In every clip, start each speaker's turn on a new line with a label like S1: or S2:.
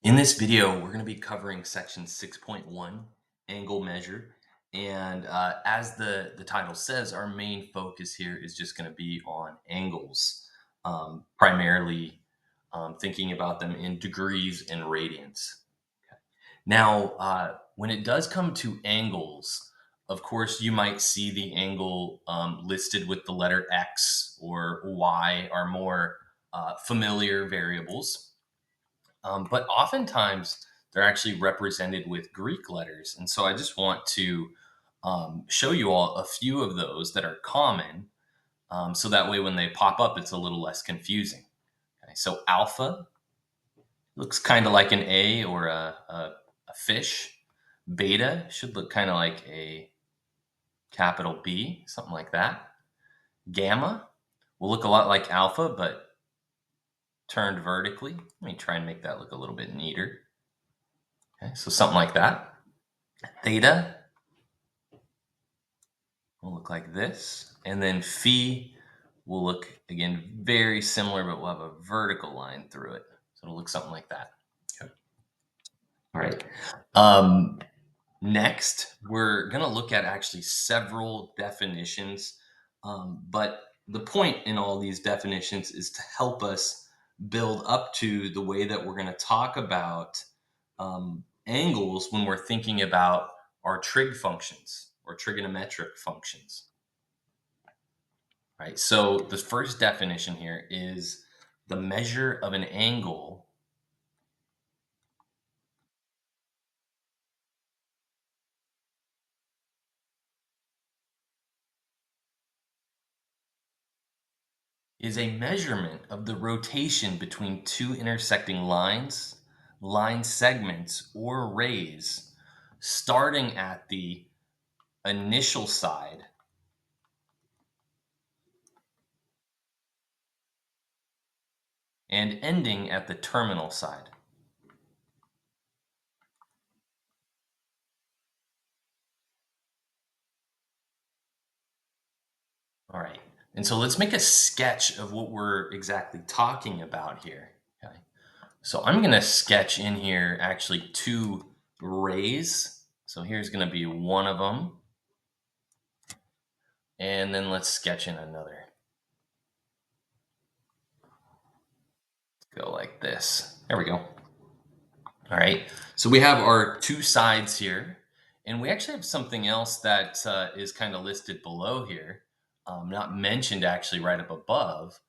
S1: In this video, we're going to be covering section 6.1, angle measure. And as the title says, our main focus here is just going to be on angles, primarily thinking about them in degrees and radians. Now, when it does come to angles, of course, you might see the angle listed with the letter X or Y are more familiar variables. But oftentimes they're actually represented with Greek letters. And so I just want to show you all a few of those that are common. So that way when they pop up, it's a little less confusing. Okay, so alpha looks kind of like an A or a fish. Beta should look kind of like a capital B, something like that. Gamma will look a lot like alpha, but turned vertically. Let me try and make that look a little bit neater. Okay, so something like that. Theta will look like this. And then phi will look, again, very similar, but we'll have a vertical line through it. So it'll look something like that. Okay. All right. Um, Next, we're going to look at actually several definitions. But the point in all these definitions is to help us build up to the way that we're going to talk about angles when we're thinking about our trig functions or trigonometric functions. Right. So the first definition here is the measure of an angle is a measurement of the rotation between two intersecting lines, line segments, or rays starting at the initial side and ending at the terminal side. All right. And so let's make a sketch of what we're exactly talking about here. Okay. So I'm going to sketch in here actually two rays. So here's going to be one of them. And then let's sketch in another. Go like this. There we go. All right. So we have our two sides here. And we actually have something else that is kind of listed below here, not mentioned actually right up above,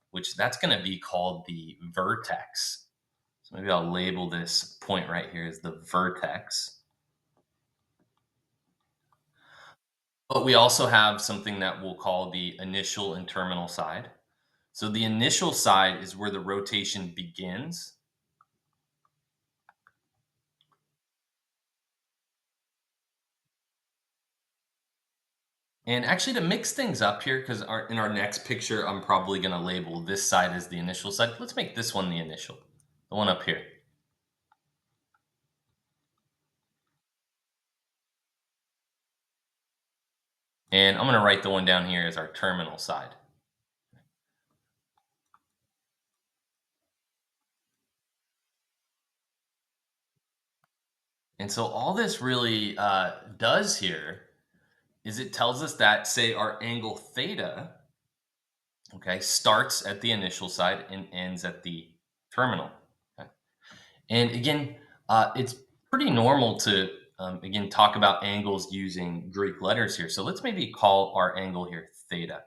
S1: which that's going to be called the vertex. So maybe I'll label this point right here as the vertex. But we also have something that we'll call the initial and terminal side. So the initial side is where the rotation begins. And actually to mix things up here, because in our next picture, I'm probably going to label this side as the initial side. Let's make this one the initial, the one up here. And I'm going to write the one down here as our terminal side. And so all this really does here is it tells us that, say, our angle theta, okay, starts at the initial side and ends at the terminal. Okay? And again, it's pretty normal to, again, talk about angles using Greek letters here. So let's maybe call our angle here theta.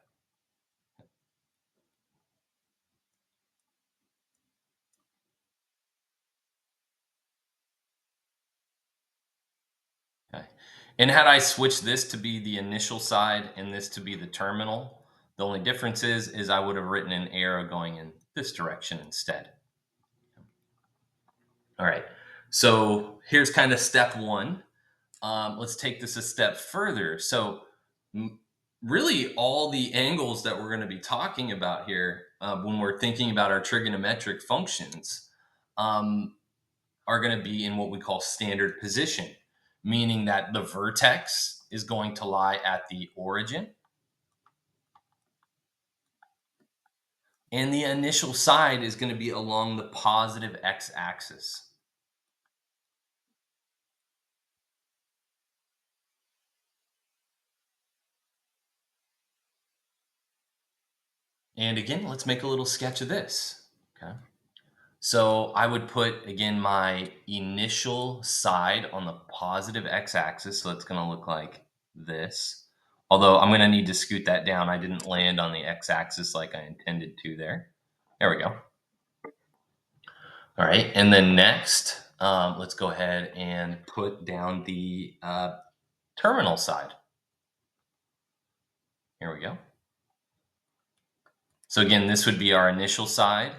S1: Okay. And had I switched this to be the initial side and this to be the terminal, the only difference is I would have written an arrow going in this direction instead. All right. So here's kind of step one. Let's take this a step further. So really all the angles that we're going to be talking about here when we're thinking about our trigonometric functions are going to be in what we call standard position, meaning that the vertex is going to lie at the origin and the initial side is going to be along the positive x-axis. And again, let's make a little sketch of this. Okay. So I would put, again, my initial side on the positive x-axis. So it's going to look like this. Although I'm going to need to scoot that down. I didn't land on the x-axis like I intended to there. There we go. All right. And then next, let's go ahead and put down the terminal side. Here we go. So again, this would be our initial side.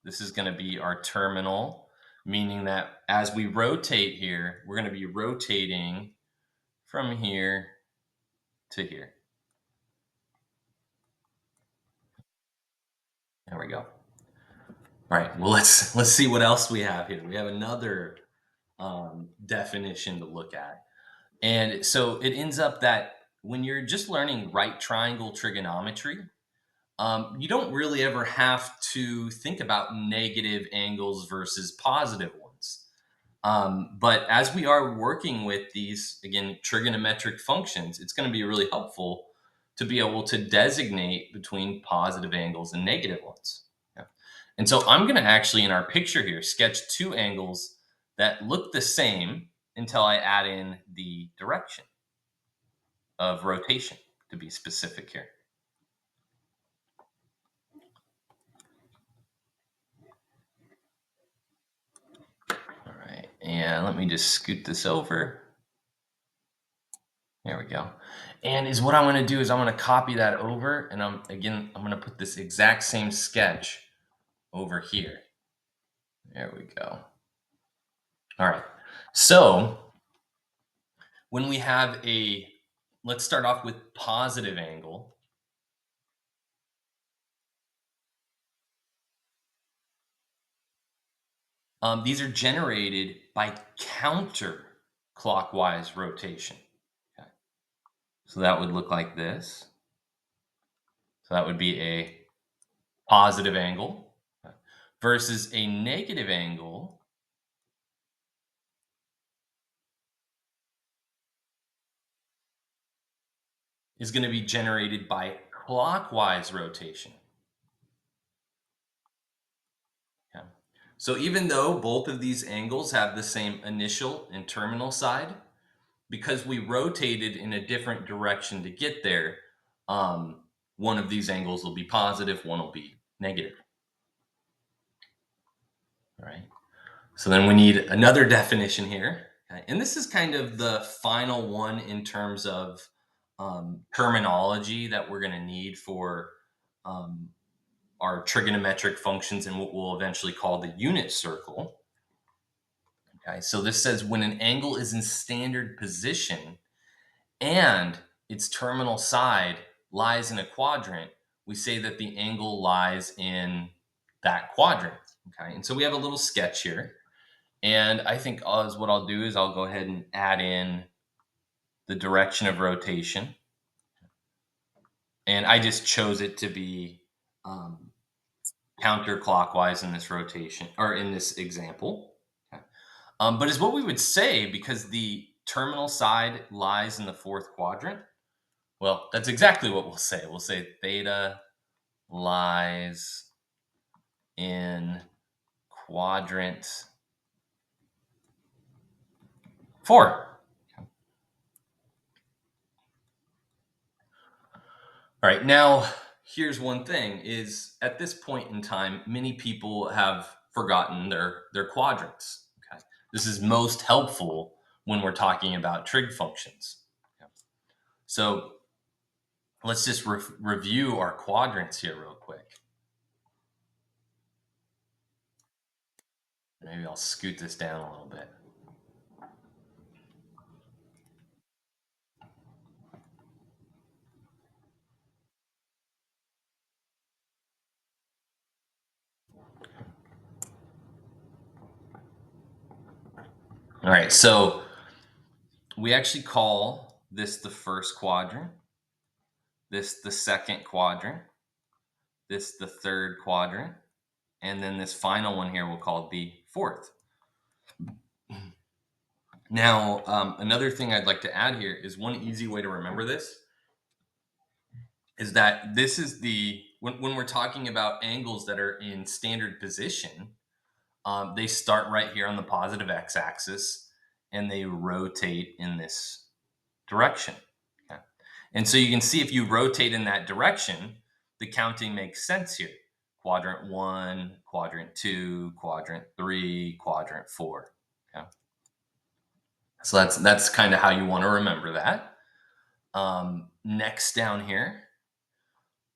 S1: This is going to be our terminal, meaning that as we rotate here, we're going to be rotating from here to here. There we go. All right, well, let's see what else we have here. We have another definition to look at. And so it ends up that when you're just learning right triangle trigonometry, you don't really ever have to think about negative angles versus positive ones. But as we are working with these, again, trigonometric functions, it's going to be really helpful to be able to designate between positive angles and negative ones. Yeah. And so I'm going to actually, in our picture here, sketch two angles that look the same until I add in the direction of rotation, to be specific here. All right, and let me just scoot this over. There we go. And is what I want to do is I'm going to copy that over, and I'm going to put this exact same sketch over here. There we go. All right. So when we have let's start off with positive angle. These are generated by counterclockwise rotation. Okay. So that would look like this. So that would be a positive angle versus a negative angle is going to be generated by clockwise rotation. Okay. So even though both of these angles have the same initial and terminal side, because we rotated in a different direction to get there, one of these angles will be positive, one will be negative. All right. So then we need another definition here. Okay? And this is kind of the final one in terms of terminology that we're going to need for our trigonometric functions and what we'll eventually call the unit circle. Okay, so this says when an angle is in standard position and its terminal side lies in a quadrant, we say that the angle lies in that quadrant. Okay, and so we have a little sketch here. And I think what I'll do is I'll go ahead and add in the direction of rotation. And I just chose it to be counterclockwise in this rotation, or in this example. Okay. But is what we would say, because the terminal side lies in the fourth quadrant. Well, that's exactly what we'll say. We'll say theta lies in quadrant 4. All right, now here's one thing is at this point in time, many people have forgotten their quadrants. Okay. This is most helpful when we're talking about trig functions. Okay. So let's just review our quadrants here real quick. Maybe I'll scoot this down a little bit. All right, so we actually call this the first quadrant, this the second quadrant, this the third quadrant, and then this final one here we'll call the fourth. Now, another thing I'd like to add here is one easy way to remember this is that this is the when we're talking about angles that are in standard position, they start right here on the positive x-axis and they rotate in this direction. Okay. And so you can see if you rotate in that direction, the counting makes sense here. Quadrant 1, quadrant 2, quadrant 3, quadrant 4. Okay. So that's kind of how you want to remember that. Next down here,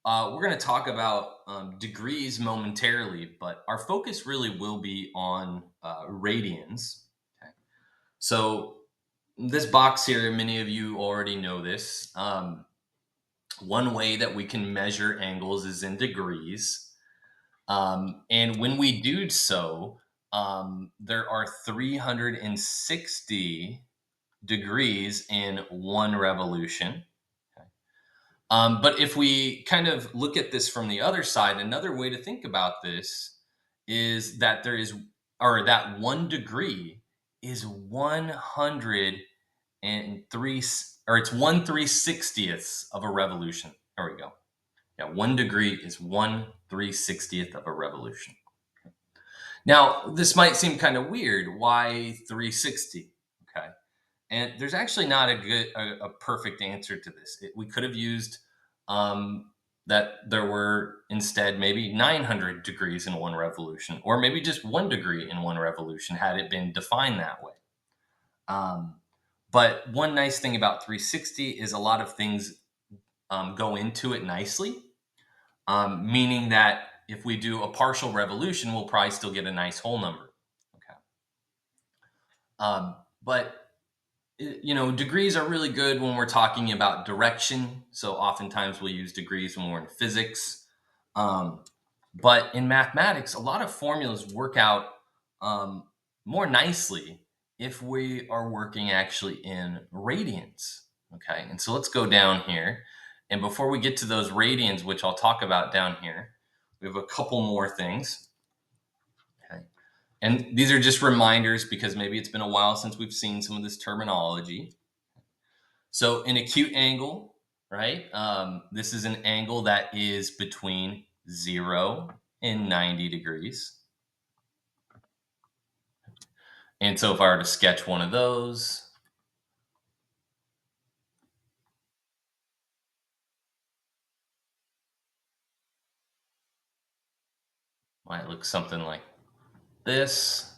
S1: we're going to talk about degrees momentarily, but our focus really will be on radians. Okay. So this box here, many of you already know this. One way that we can measure angles is in degrees. And when we do so, there are 360 degrees in one revolution. Okay. But if we kind of look at this from the other side, another way to think about this is that there is, or that 1 degree is 103, or it's 1/360th of a revolution. There we go. Yeah, 1 degree is 1/360th of a revolution. Now, this might seem kind of weird. Why 360? Okay. And there's actually not a perfect answer to this. We could have used that there were instead maybe 900 degrees in one revolution, or maybe just 1 degree in one revolution had it been defined that way. But one nice thing about 360 is a lot of things go into it nicely, meaning that if we do a partial revolution, we'll probably still get a nice whole number. Okay. But degrees are really good when we're talking about direction. So oftentimes we'll use degrees when we're in physics. But in mathematics, a lot of formulas work out more nicely if we are working actually in radians. Okay, and so let's go down here. And before we get to those radians, which I'll talk about down here, we have a couple more things. Okay. And these are just reminders because maybe it's been a while since we've seen some of this terminology. So an acute angle, right? This is an angle that is between 0 and 90 degrees. And so if I were to sketch one of those, might look something like this.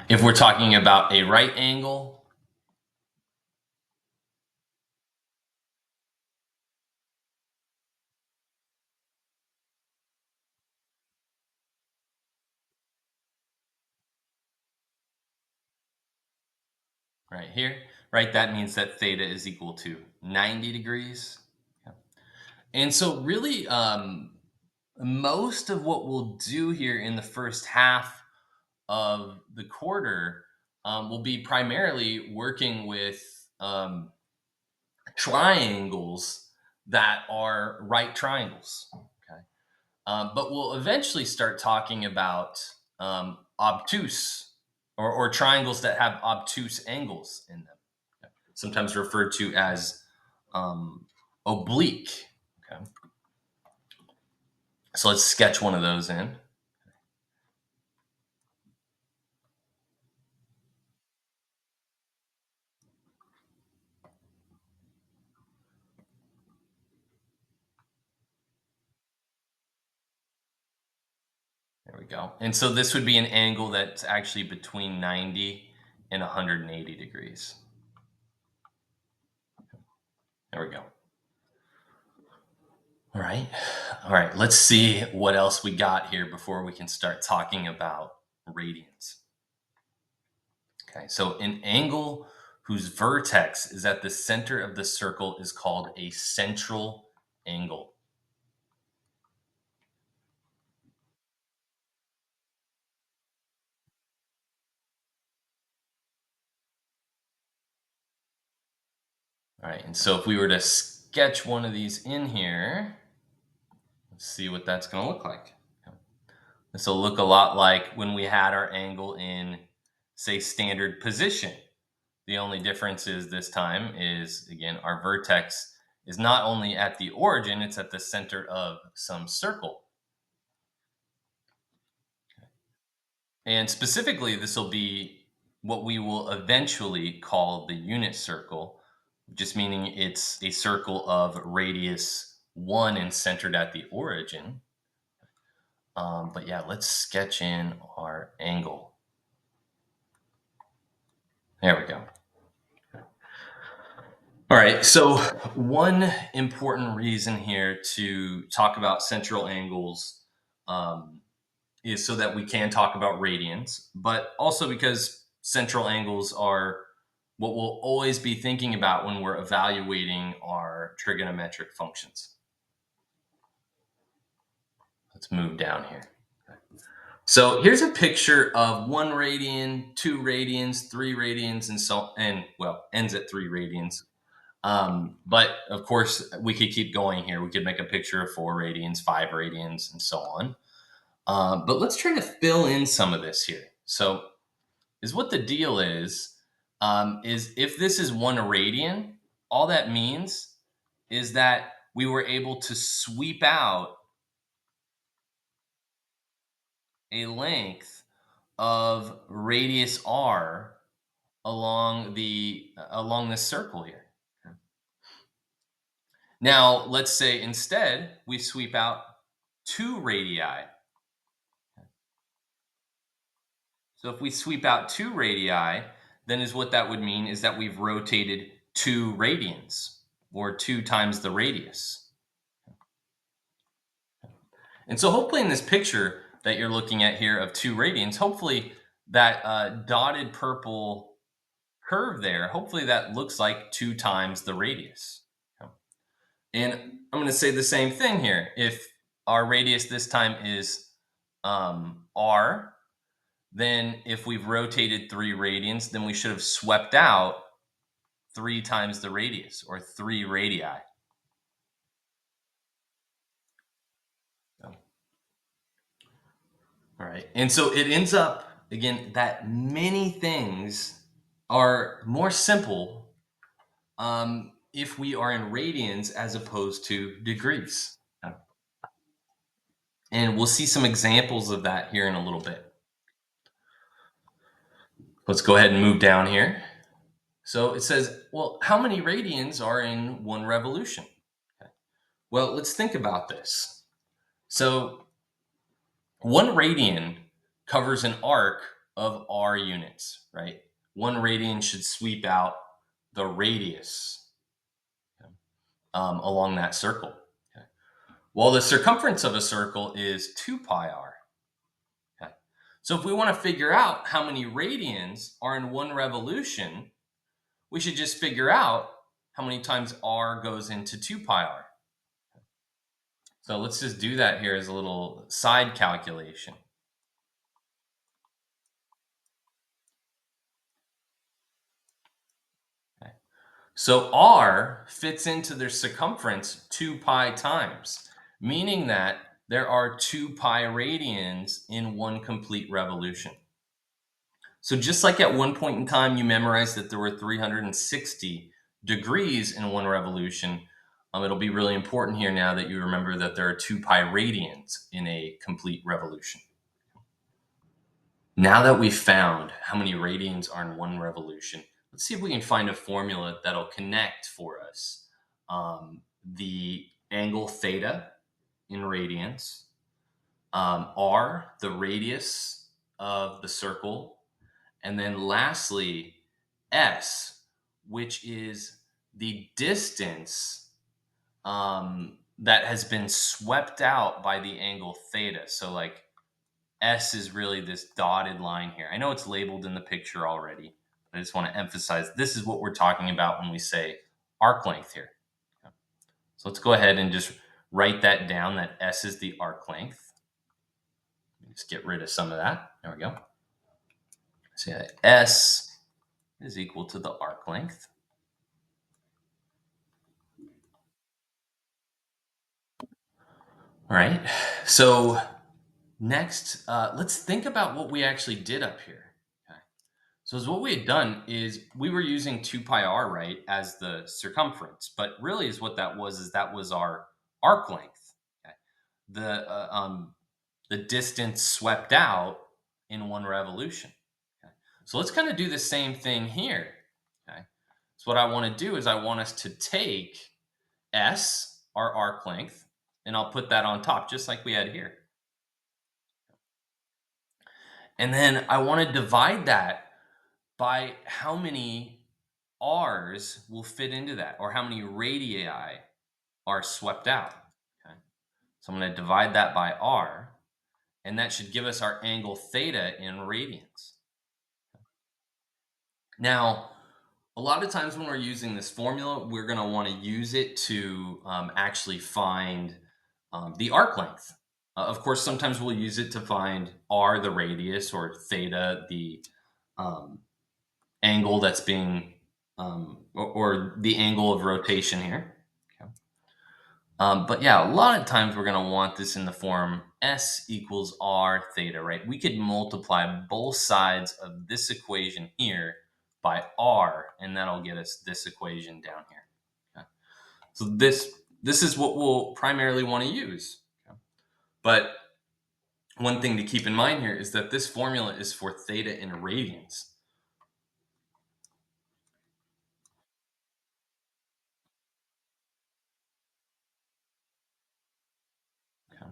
S1: If we're talking about a right angle, right here, right, that means that theta is equal to 90 degrees. And so really, most of what we'll do here in the first half of the quarter will be primarily working with triangles that are right triangles. Okay. But we'll eventually start talking about obtuse or triangles that have obtuse angles in them, okay. Sometimes referred to as oblique. Okay. So let's sketch one of those in. There we go. And so this would be an angle that's actually between 90 and 180 degrees. There we go. All right. All right. Let's see what else we got here before we can start talking about radians. Okay. So an angle whose vertex is at the center of the circle is called a central angle. All right. And so if we were to sketch one of these in here, let's see what that's going to look like. This will look a lot like when we had our angle in, say, standard position. The only difference is this time is, again, our vertex is not only at the origin, it's at the center of some circle. And specifically, this will be what we will eventually call the unit circle, just meaning it's a circle of radius 1 and centered at the origin. But yeah, let's sketch in our angle. There we go. All right, so one important reason here to talk about central angles is so that we can talk about radians, but also because central angles are what we'll always be thinking about when we're evaluating our trigonometric functions. Let's move down here. So here's a picture of 1 radian, 2 radians, 3 radians, and well, ends at 3 radians. But of course, we could keep going here. We could make a picture of 4 radians, 5 radians, and so on. But let's try to fill in some of this here. So, is what the deal is if this is 1 radian, all that means is that we were able to sweep out a length of radius r along this circle here. Now, let's say instead we sweep out 2 radii. So if we sweep out 2 radii, then is what that would mean is that we've rotated 2 radians, or 2 times the radius. And so hopefully in this picture that you're looking at here of 2 radians, hopefully that dotted purple curve there, hopefully that looks like 2 times the radius. And I'm going to say the same thing here. If our radius this time is r, then if we've rotated 3 radians, then we should have swept out 3 times the radius, or 3 radii. All right. And so it ends up, again, that many things are more simple if we are in radians as opposed to degrees. And we'll see some examples of that here in a little bit. Let's go ahead and move down here. So it says, well, how many radians are in 1 revolution? Okay. Well, let's think about this. So 1 radian covers an arc of r units, right? 1 radian should sweep out the radius along that circle. Okay. Well, the circumference of a circle is 2 pi r. Okay. So if we want to figure out how many radians are in 1 revolution, we should just figure out how many times r goes into 2 pi r. So let's just do that here as a little side calculation. Okay. So r fits into their circumference 2 pi times, meaning that there are 2 pi radians in 1 complete revolution. So just like at one point in time you memorized that there were 360 degrees in 1 revolution, it'll be really important here now that you remember that there are 2 pi radians in a complete revolution. Now that we've found how many radians are in 1 revolution, let's see if we can find a formula that'll connect for us the angle theta in radians, r, the radius of the circle, and then lastly, s, which is the distance that has been swept out by the angle theta. So like s is really this dotted line here. I know it's labeled in the picture already, but I just want to emphasize this is what we're talking about when we say arc length here. So let's go ahead and just write that down, that s is the arc length. Just get rid of some of that. There we go. So yeah, s is equal to the arc length. All right. So next, let's think about what we actually did up here. Okay. So as what we had done is we were using 2 pi r, right, as the circumference, but really is what that was is that was our arc length. Okay. The distance swept out in one revolution. Okay. So let's kind of do the same thing here. Okay. So what I want to do is I want us to take S, our arc length, and I'll put that on top just like we had here. And then I want to divide that by how many R's will fit into that, or how many radii are swept out. Okay. So I'm going to divide that by R, and that should give us our angle theta in radians. Now, a lot of times when we're using this formula, we're going to want to use it to actually find the arc length. Of course, sometimes we'll use it to find r, the radius, or theta, the um, angle that's being, or the angle of rotation here. Okay. But yeah, a lot of times we're going to want this in the form S equals R theta, right? We could multiply both sides of this equation here by R, and that'll get us this equation down here. Okay. So this is what we'll primarily want to use. Okay. But one thing to keep in mind here is that this formula is for theta in radians. Okay.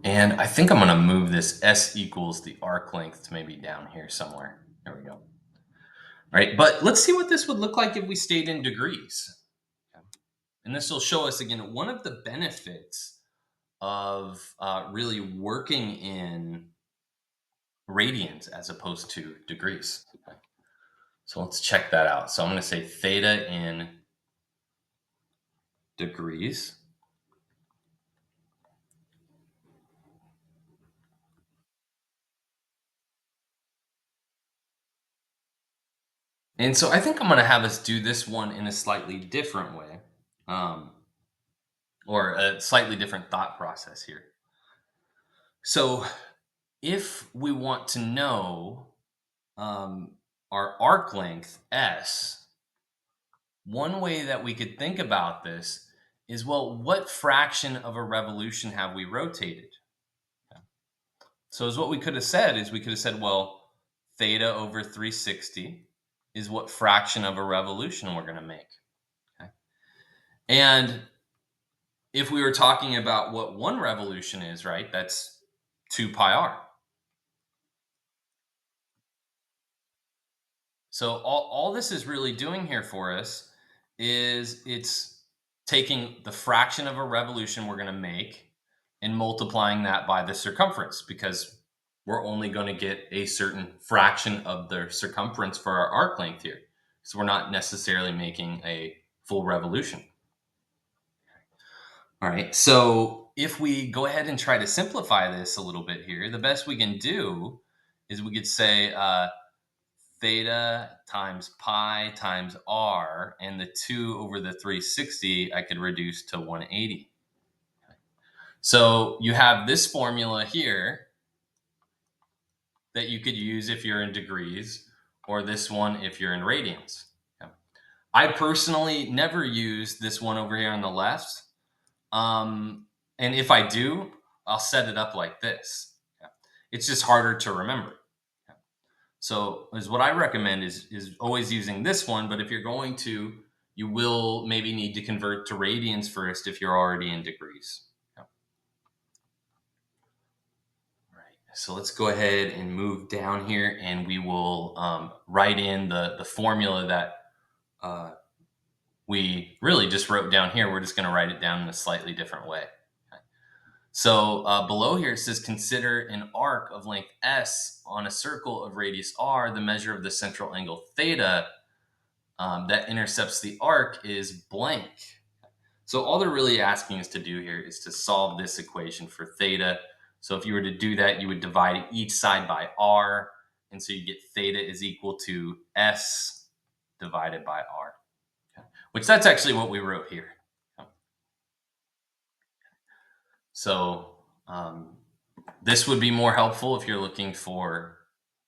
S1: And I think I'm going to move this S equals the arc length to maybe down here somewhere. There we go. All right, but let's see what this would look like if we stayed in degrees. Okay. And this will show us again one of the benefits of really working in radians as opposed to degrees. Okay. So let's check that out. So I'm going to say theta in degrees. And so I think I'm going to have us do this one in a slightly different way, um, or a slightly different thought process here. So if we want to know um, our arc length S, one way that we could think about this is, well, what fraction of a revolution have we rotated? Okay. So as what we could have said is we could have said, well, theta over 360 is what fraction of a revolution we're going to make. Okay. And if we were talking about what one revolution is, right, that's 2 pi r. So all this is really doing here for us is it's taking the fraction of a revolution we're going to make and multiplying that by the circumference, because we're only going to get a certain fraction of the circumference for our arc length here. So we're not necessarily making a full revolution. All right. So if we go ahead and try to simplify this a little bit here, the best we can do is we could say theta times pi times r, and the 2 over the 360 I could reduce to 180. So you have this formula here that you could use if you're in degrees, or this one if you're in radians. Okay. I personally never use this one over here on the left. And if I do, I'll set it up like this. Okay. It's just harder to remember. Okay. So is what I recommend is always using this one. But if you're going to, you will maybe need to convert to radians first if you're already in degrees. Okay. All right. So let's go ahead and move down here, and we will write in the formula that uh, we really just wrote down here. We're just going to write it down in a slightly different way. Okay. So below here it says consider an arc of length S on a circle of radius R. The measure of the central angle theta that intercepts the arc is blank. So all they're really asking us to do here is to solve this equation for theta. So if you were to do that, you would divide each side by R. And so you get theta is equal to S divided by R, okay. Which that's actually what we wrote here. So this would be more helpful if you're looking for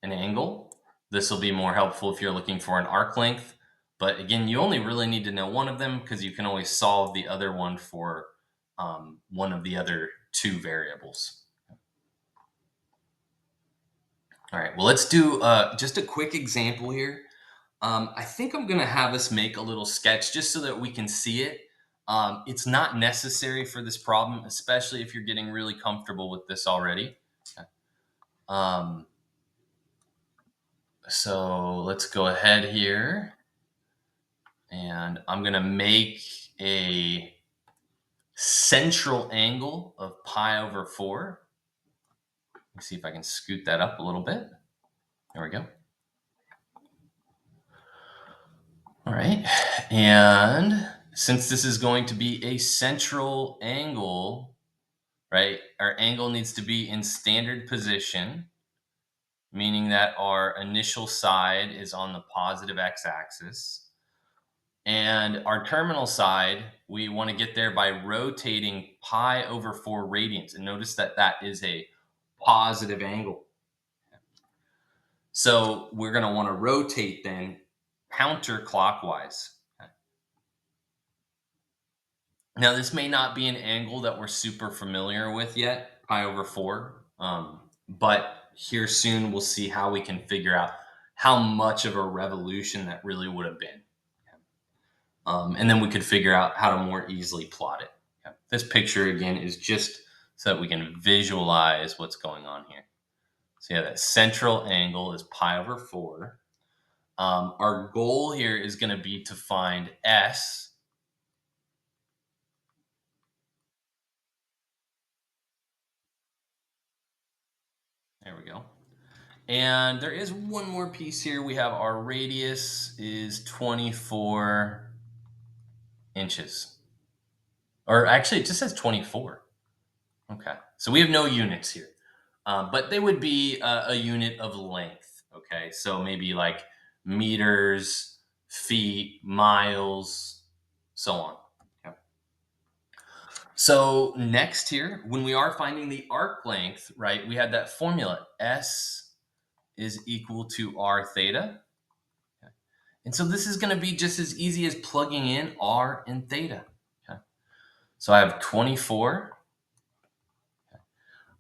S1: an angle. This will be more helpful if you're looking for an arc length. But again, you only really need to know one of them because you can always solve the other one for one of the other two variables. All right, well, let's do just a quick example here. I think I'm going to have us make a little sketch just so that we can see it. It's not necessary for this problem, especially if you're getting really comfortable with this already. Um, so let's go ahead here. And I'm going to make a central angle of pi over 4. Let me see if I can scoot that up a little bit. There we go. All right. And since this is going to be a central angle, right, our angle needs to be in standard position, meaning that our initial side is on the positive x-axis. And our terminal side, we want to get there by rotating pi over 4 radians. And notice that that is a positive angle. So we're going to want to rotate then counterclockwise. Now, this may not be an angle that we're super familiar with yet, pi over 4. But here soon we'll see how we can figure out how much of a revolution that really would have been. And then we could figure out how to more easily plot it. Okay. This picture, again, is just so that we can visualize what's going on here. So yeah, that central angle is pi over 4. Our goal here is going to be to find S. There we go. And there is one more piece here. We have our radius is 24 inches. Or actually, it just says 24. Okay. So we have no units here. But they would be a unit of length. Okay. So maybe like meters, feet, miles, so on. Okay. So next here, when we are finding the arc length, right, we had that formula. S is equal to r theta. Okay. And so this is going to be just as easy as plugging in r and theta. Okay. So I have 24.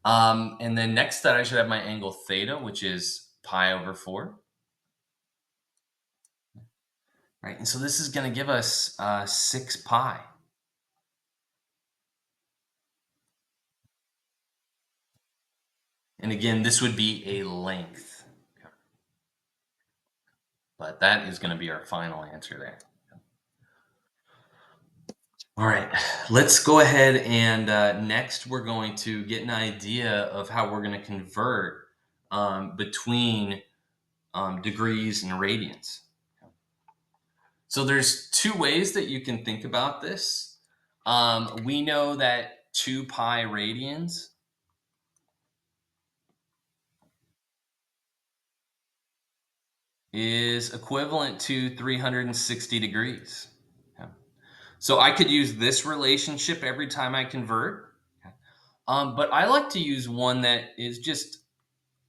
S1: And then next that I should have my angle theta, which is pi over 4. Right, and so this is going to give us 6 pi. And again, this would be a length. Okay. But that is going to be our final answer there. All right, let's go ahead and next we're going to get an idea of how we're going to convert between degrees and radians. So there's two ways that you can think about this. We know that 2 pi radians is equivalent to 360 degrees. Okay. So I could use this relationship every time I convert. Okay. But I like to use one that is just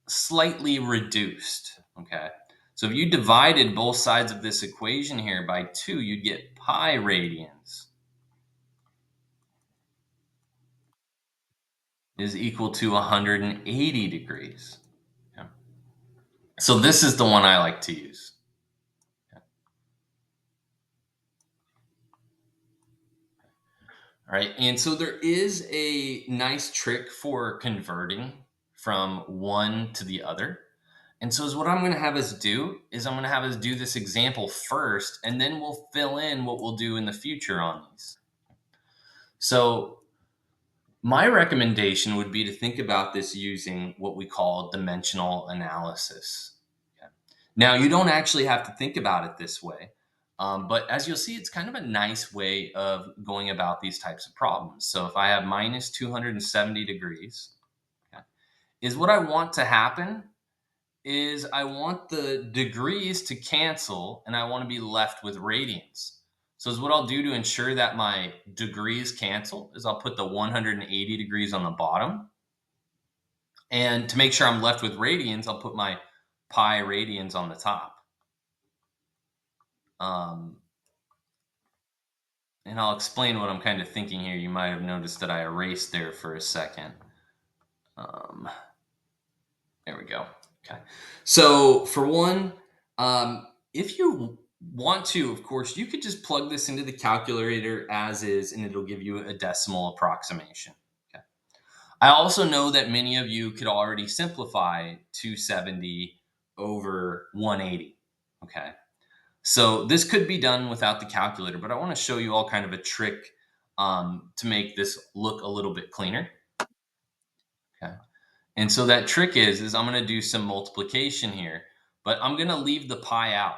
S1: slightly reduced. Okay. So if you divided both sides of this equation here by 2, you'd get pi radians is equal to 180 degrees. Okay. So this is the one I like to use. All right. And so there is a nice trick for converting from one to the other. And so is what I'm going to have us do is I'm going to have us do this example first, and then we'll fill in what we'll do in the future on these. So my recommendation would be to think about this using what we call dimensional analysis. Okay. Now, you don't actually have to think about it this way. But as you'll see, it's kind of a nice way of going about these types of problems. So if I have minus 270 degrees, okay, is what I want to happen is I want the degrees to cancel and I want to be left with radians. So is what I'll do to ensure that my degrees cancel is I'll put the 180 degrees on the bottom. And to make sure I'm left with radians, I'll put my pi radians on the top. Um, and I'll explain what I'm kind of thinking here. You might have noticed that I erased there for a second. Um, there we go. Okay. So for one, if you want to, of course, you could just plug this into the calculator as is, and it'll give you a decimal approximation. Okay. I also know that many of you could already simplify 270 over 180. Okay. So this could be done without the calculator, but I want to show you all kind of a trick to make this look a little bit cleaner. Okay. And so that trick is I'm going to do some multiplication here, but I'm going to leave the pi out.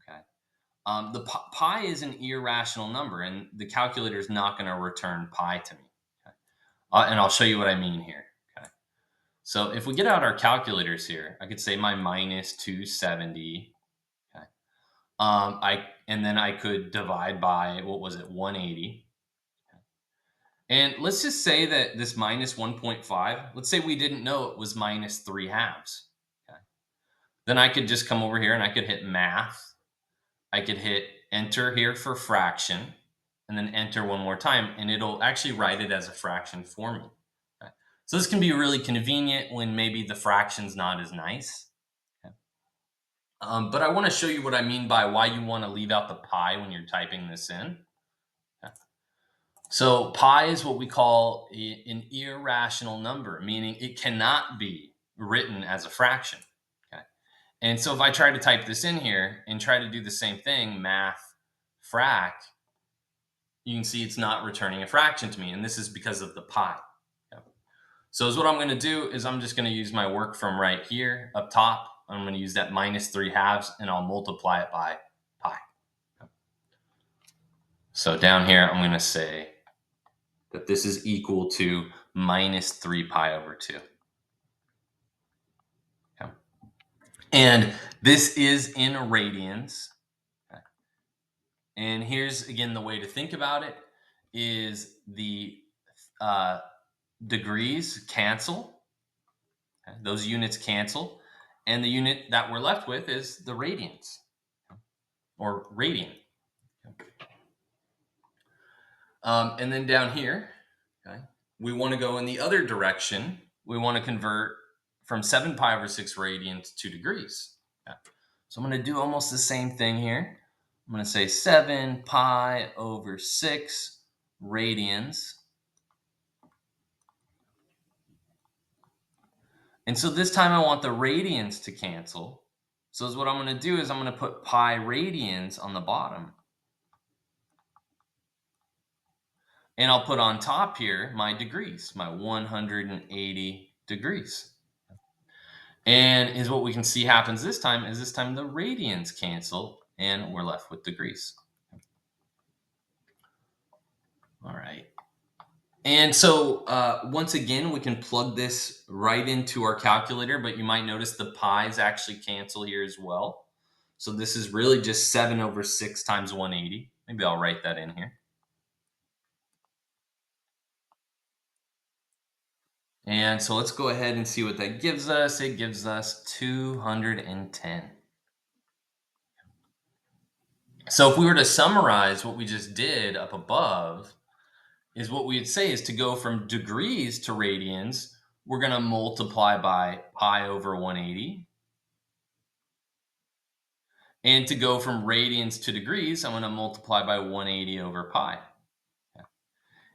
S1: Okay. The pi is an irrational number, and the calculator is not going to return pi to me. Okay. And I'll show you what I mean here. Okay. So if we get out our calculators here, I could say my minus 270. Okay. And then I could divide by, what was it, 180. And let's just say that this minus 1.5, let's say we didn't know it was minus 3 halves. Okay. Then I could just come over here and I could hit math. I could hit enter here for fraction and then enter one more time, and it'll actually write it as a fraction for me. Okay. So this can be really convenient when maybe the fraction's not as nice. Okay. But I want to show you what I mean by why you want to leave out the pi when you're typing this in. Okay. So pi is what we call an irrational number, meaning it cannot be written as a fraction. Okay. And so if I try to type this in here and try to do the same thing, math frac, you can see it's not returning a fraction to me. And this is because of the pi. Okay. So is what I'm going to do is I'm just going to use my work from right here up top. I'm going to use that minus 3 halves and I'll multiply it by pi. Okay. So down here, I'm going to say that this is equal to minus 3 pi over 2. Okay. And this is in radians. Okay. And here's, again, the way to think about it is the degrees cancel. Okay. Those units cancel. And the unit that we're left with is the radians, or radian. And then down here, okay, we want to go in the other direction. We want to convert from 7 pi over 6 radians to degrees. Okay. So I'm going to do almost the same thing here. I'm going to say 7 pi over 6 radians. And so this time I want the radians to cancel. So what I'm going to do is I'm going to put pi radians on the bottom. And I'll put on top here my degrees, my 180 degrees. And is what we can see happens this time is this time the radians cancel and we're left with degrees. All right. And so once again, we can plug this right into our calculator, but you might notice the pi's actually cancel here as well. So this is really just 7 over 6 times 180. Maybe I'll write that in here. And so let's go ahead and see what that gives us. It gives us 210. So if we were to summarize what we just did up above, is what we'd say is to go from degrees to radians, we're going to multiply by pi over 180. And to go from radians to degrees, I'm going to multiply by 180 over pi. Okay.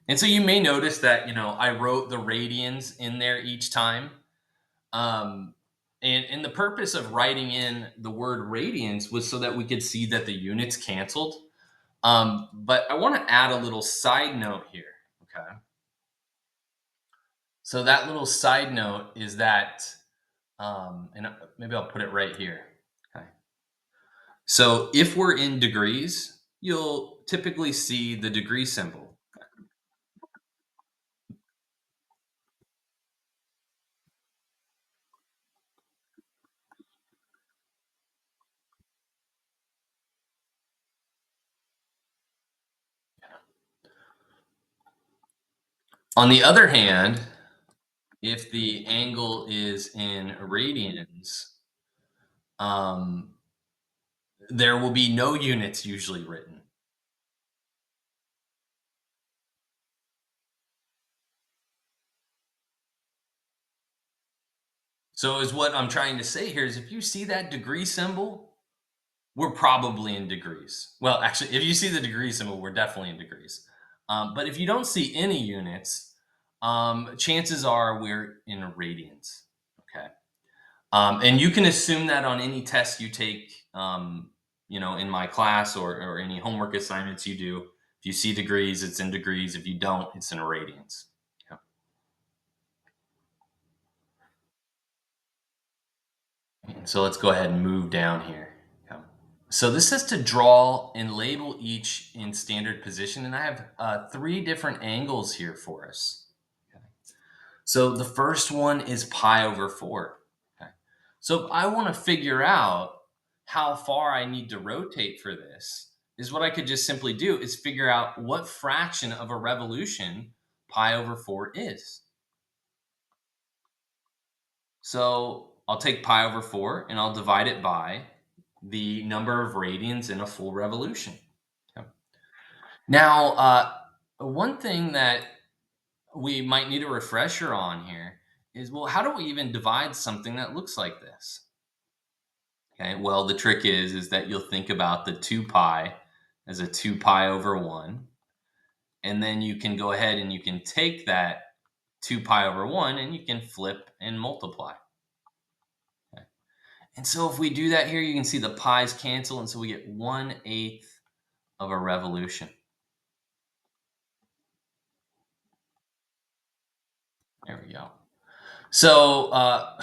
S1: And so you may notice that, I wrote the radians in there each time. And the purpose of writing in the word radians was so that we could see that the units canceled. But I want to add a little side note here. Okay. So that little side note is that, and maybe I'll put it right here. Okay. So if we're in degrees, you'll typically see the degree symbol. On the other hand, if the angle is in radians, Um, there will be no units usually written. So is what I'm trying to say here is if you see that degree symbol, we're probably in degrees. Well, actually, if you see the degree symbol, we're definitely in degrees. But if you don't see any units, chances are we're in radians. Okay. And you can assume that on any test you take, in my class or any homework assignments you do. If you see degrees, it's in degrees. If you don't, it's in radians. Yeah. So let's go ahead and move down here. Yeah. So this says to draw and label each in standard position, and I have three different angles here for us. Okay. So the first one is pi over 4. Okay. So if I want to figure out how far I need to rotate for this, is what I could just simply do is figure out what fraction of a revolution pi over 4 is. So I'll take pi over 4 and I'll divide it by the number of radians in a full revolution. Okay. Now, one thing that we might need a refresher on here is, well, how do we even divide something that looks like this? Okay, well, the trick is that you'll think about the 2 pi as a 2 pi over 1, and then you can go ahead and you can take that 2 pi over 1 and you can flip and multiply. Okay. And so if we do that here, you can see the pi's cancel, and so we get 1/8 of a revolution. There we go. So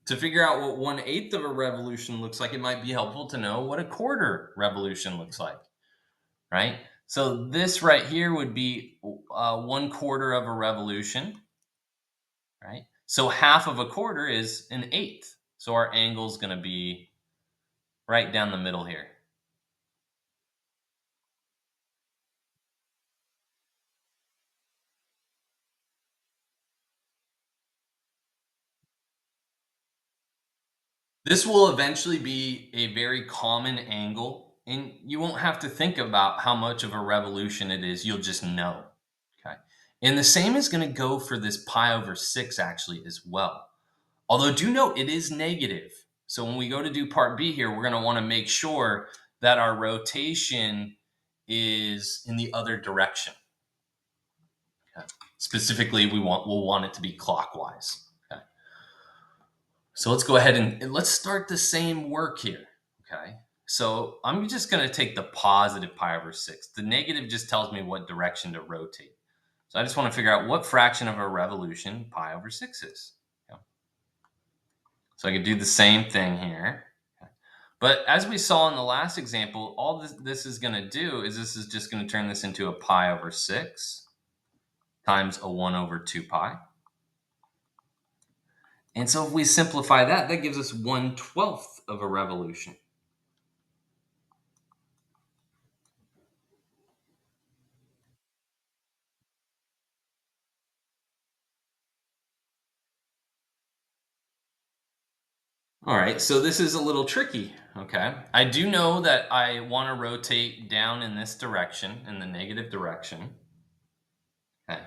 S1: to figure out what 1/8 of a revolution looks like, it might be helpful to know what a quarter revolution looks like, right? So this right here would be 1/4 of a revolution, right? So half of a quarter is an eighth. So our angle is going to be right down the middle here. This will eventually be a very common angle, and you won't have to think about how much of a revolution it is. You'll just know. Okay. And the same is going to go for this pi over 6 actually as well. Although do note it is negative. So when we go to do part B here, we're going to want to make sure that our rotation is in the other direction. Okay. Specifically, we'll want it to be clockwise. Okay. So let's go ahead and let's start the same work here. Okay. So I'm just going to take the positive pi over 6. The negative just tells me what direction to rotate. So I just want to figure out what fraction of a revolution pi over 6 is. Okay. So I could do the same thing here. Okay. But as we saw in the last example, all this is going to do is this is just going to turn this into a pi over 6 times a 1 over 2 pi. And so if we simplify that, that gives us 1/12 of a revolution. All right, so this is a little tricky, okay? I do know that I want to rotate down in this direction, in the negative direction. Okay.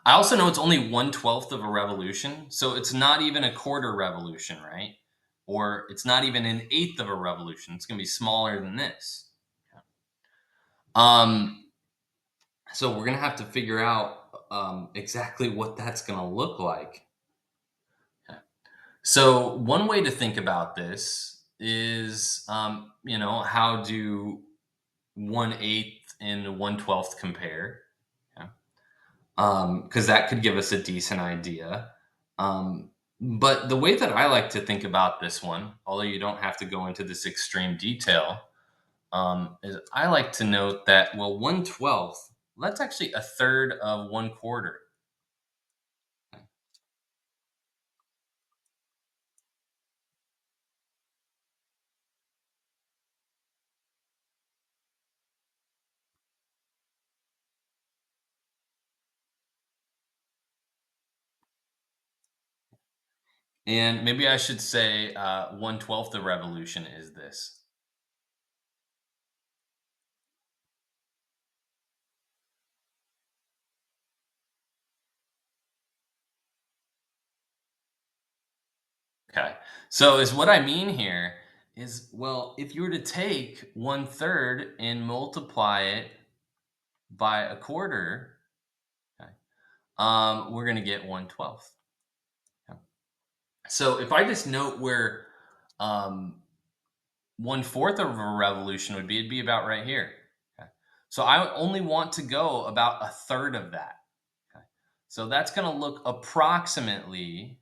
S1: I also know it's only 1/12 of a revolution, so it's not even a quarter revolution, right? Or it's not even an eighth of a revolution. It's going to be smaller than this. Okay. Um, so we're going to have to figure out exactly what that's going to look like. Okay. So one way to think about this is, how do 1/8 and 1/12 compare? Okay. Because that could give us a decent idea. But the way that I like to think about this one, although you don't have to go into this extreme detail, is I like to note that, well, 1/12, that's actually a third of 1/4. And maybe I should say 1/12th of revolution is this. Okay. So is what I mean here is, well, if you were to take 1/3 and multiply it by a quarter, okay, we're going to get 1/12th. Okay. So if I just note where 1/4 of a revolution would be, it'd be about right here. Okay. So I only want to go about a third of that. Okay. So that's going to look approximately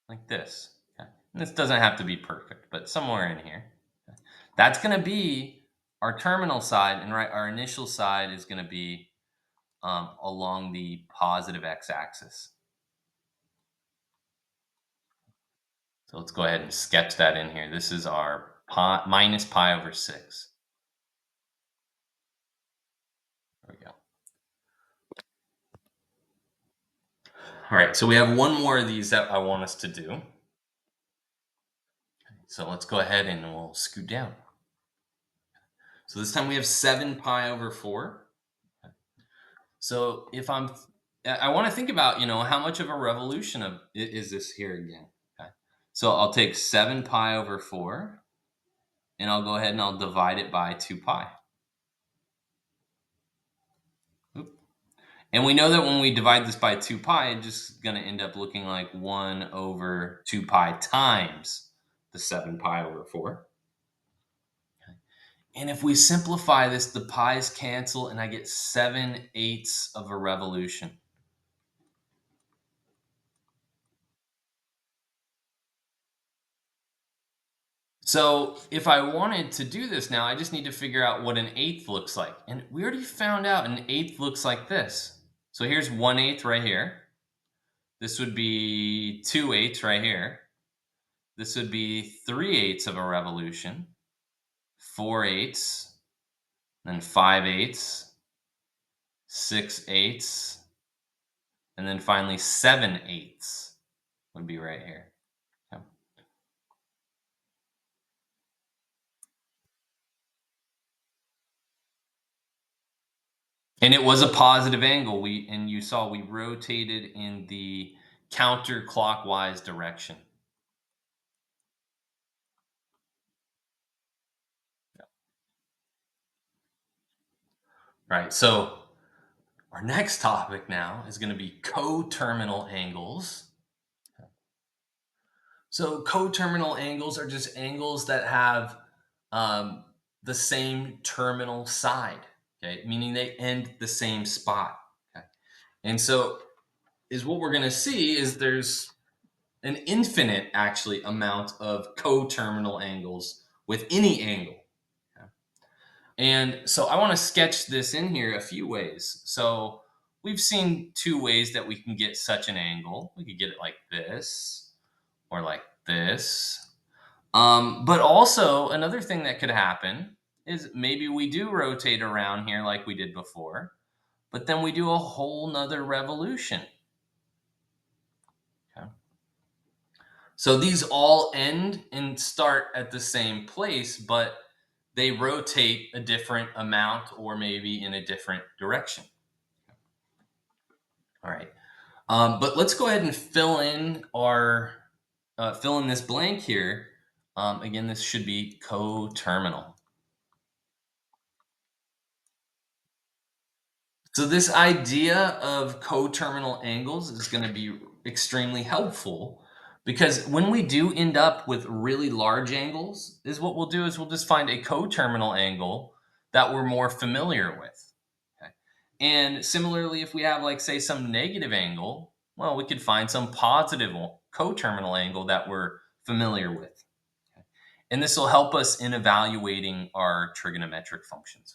S1: like this. Okay. And this doesn't have to be perfect, but somewhere in here. Okay. That's going to be our terminal side, and right, our initial side is going to be along the positive x-axis. So let's go ahead and sketch that in here. This is our minus pi over 6. There we go. All right, so we have one more of these that I want us to do. So let's go ahead and we'll scoot down. So this time we have 7 pi over 4. So if I want to think about, how much of a revolution is this here again? Okay. So I'll take 7 pi over 4, and I'll go ahead and I'll divide it by 2 pi. Oop. And we know that when we divide this by 2 pi, it's just going to end up looking like 1 over 2 pi times the 7 pi over 4. And if we simplify this, the pi's cancel, and I get 7/8 of a revolution. So if I wanted to do this now, I just need to figure out what an eighth looks like. And we already found out an eighth looks like this. So here's 1/8 right here. This would be 2/8 right here. This would be 3/8 of a revolution, 4/8, then 5/8, 6/8, and then finally 7/8 would be right here. Yeah. And it was a positive angle. And you saw we rotated in the counterclockwise direction. Right. So our next topic now is going to be coterminal angles. So coterminal angles are just angles that have um, the same terminal side. Okay, meaning they end the same spot. Okay, and so is what we're going to see is there's an infinite actually amount of coterminal angles with any angle. Okay? And so I want to sketch this in here a few ways. So we've seen two ways that we can get such an angle. We could get it like this or like this. But also another thing that could happen is maybe we do rotate around here like we did before, but then we do a whole nother revolution. Okay. So these all end and start at the same place, but they rotate a different amount or maybe in a different direction. All right. But let's go ahead and fill in this blank here. Again, this should be coterminal. So this idea of coterminal angles is going to be extremely helpful because when we do end up with really large angles, is what we'll do is we'll just find a coterminal angle that we're more familiar with. Okay. And similarly, if we have like say some negative angle, well, we could find some positive coterminal angle that we're familiar with. Okay. And this will help us in evaluating our trigonometric functions.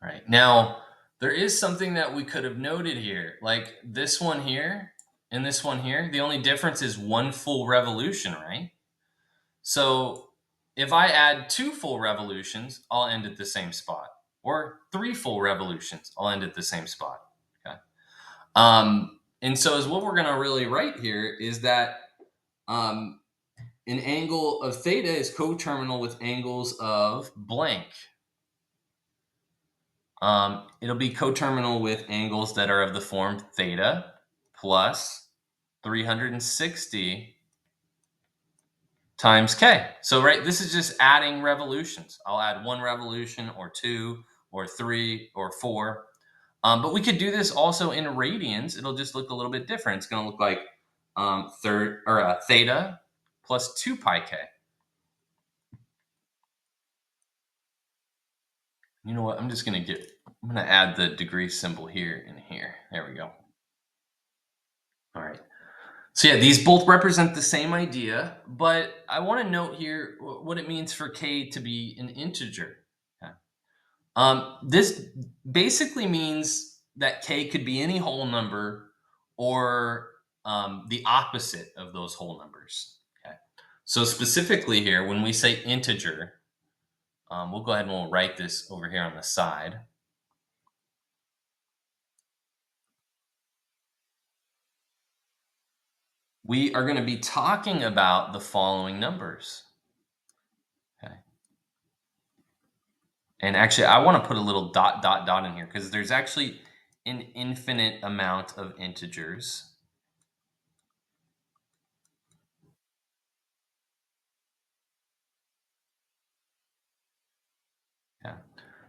S1: All right. Now, there is something that we could have noted here. Like this one here and this one here, the only difference is one full revolution, right? So if I add two full revolutions, I'll end at the same spot. Or three full revolutions, I'll end at the same spot. Okay. And so is what we're going to really write here is that um, an angle of theta is coterminal with angles of blank. It'll be coterminal with angles that are of the form theta plus 360 times k. So, right, this is just adding revolutions. I'll add 1 revolution or 2 or 3 or 4. But we could do this also in radians. It'll just look a little bit different. It's going to look like theta plus 2 pi k. You know what? I'm going to add the degree symbol here and here. There we go. All right. So yeah, these both represent the same idea, but I want to note here what it means for k to be an integer. Okay. This basically means that k could be any whole number or the opposite of those whole numbers. Okay. So specifically here, when we say integer, we'll go ahead and we'll write this over here on the side. We are going to be talking about the following numbers. Okay. And actually, I want to put a little dot, dot, dot in here because there's actually an infinite amount of integers. Yeah.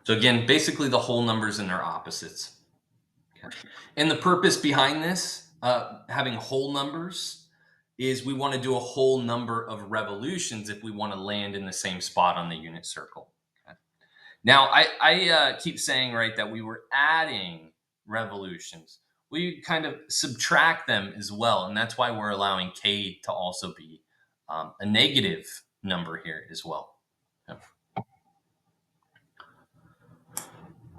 S1: So again, basically the whole numbers and their opposites. Okay. And the purpose behind this, having whole numbers, is we want to do a whole number of revolutions if we want to land in the same spot on the unit circle. Okay. Now, I keep saying, right, that we were adding revolutions. We kind of subtract them as well. And that's why we're allowing k to also be a negative number here as well. Okay.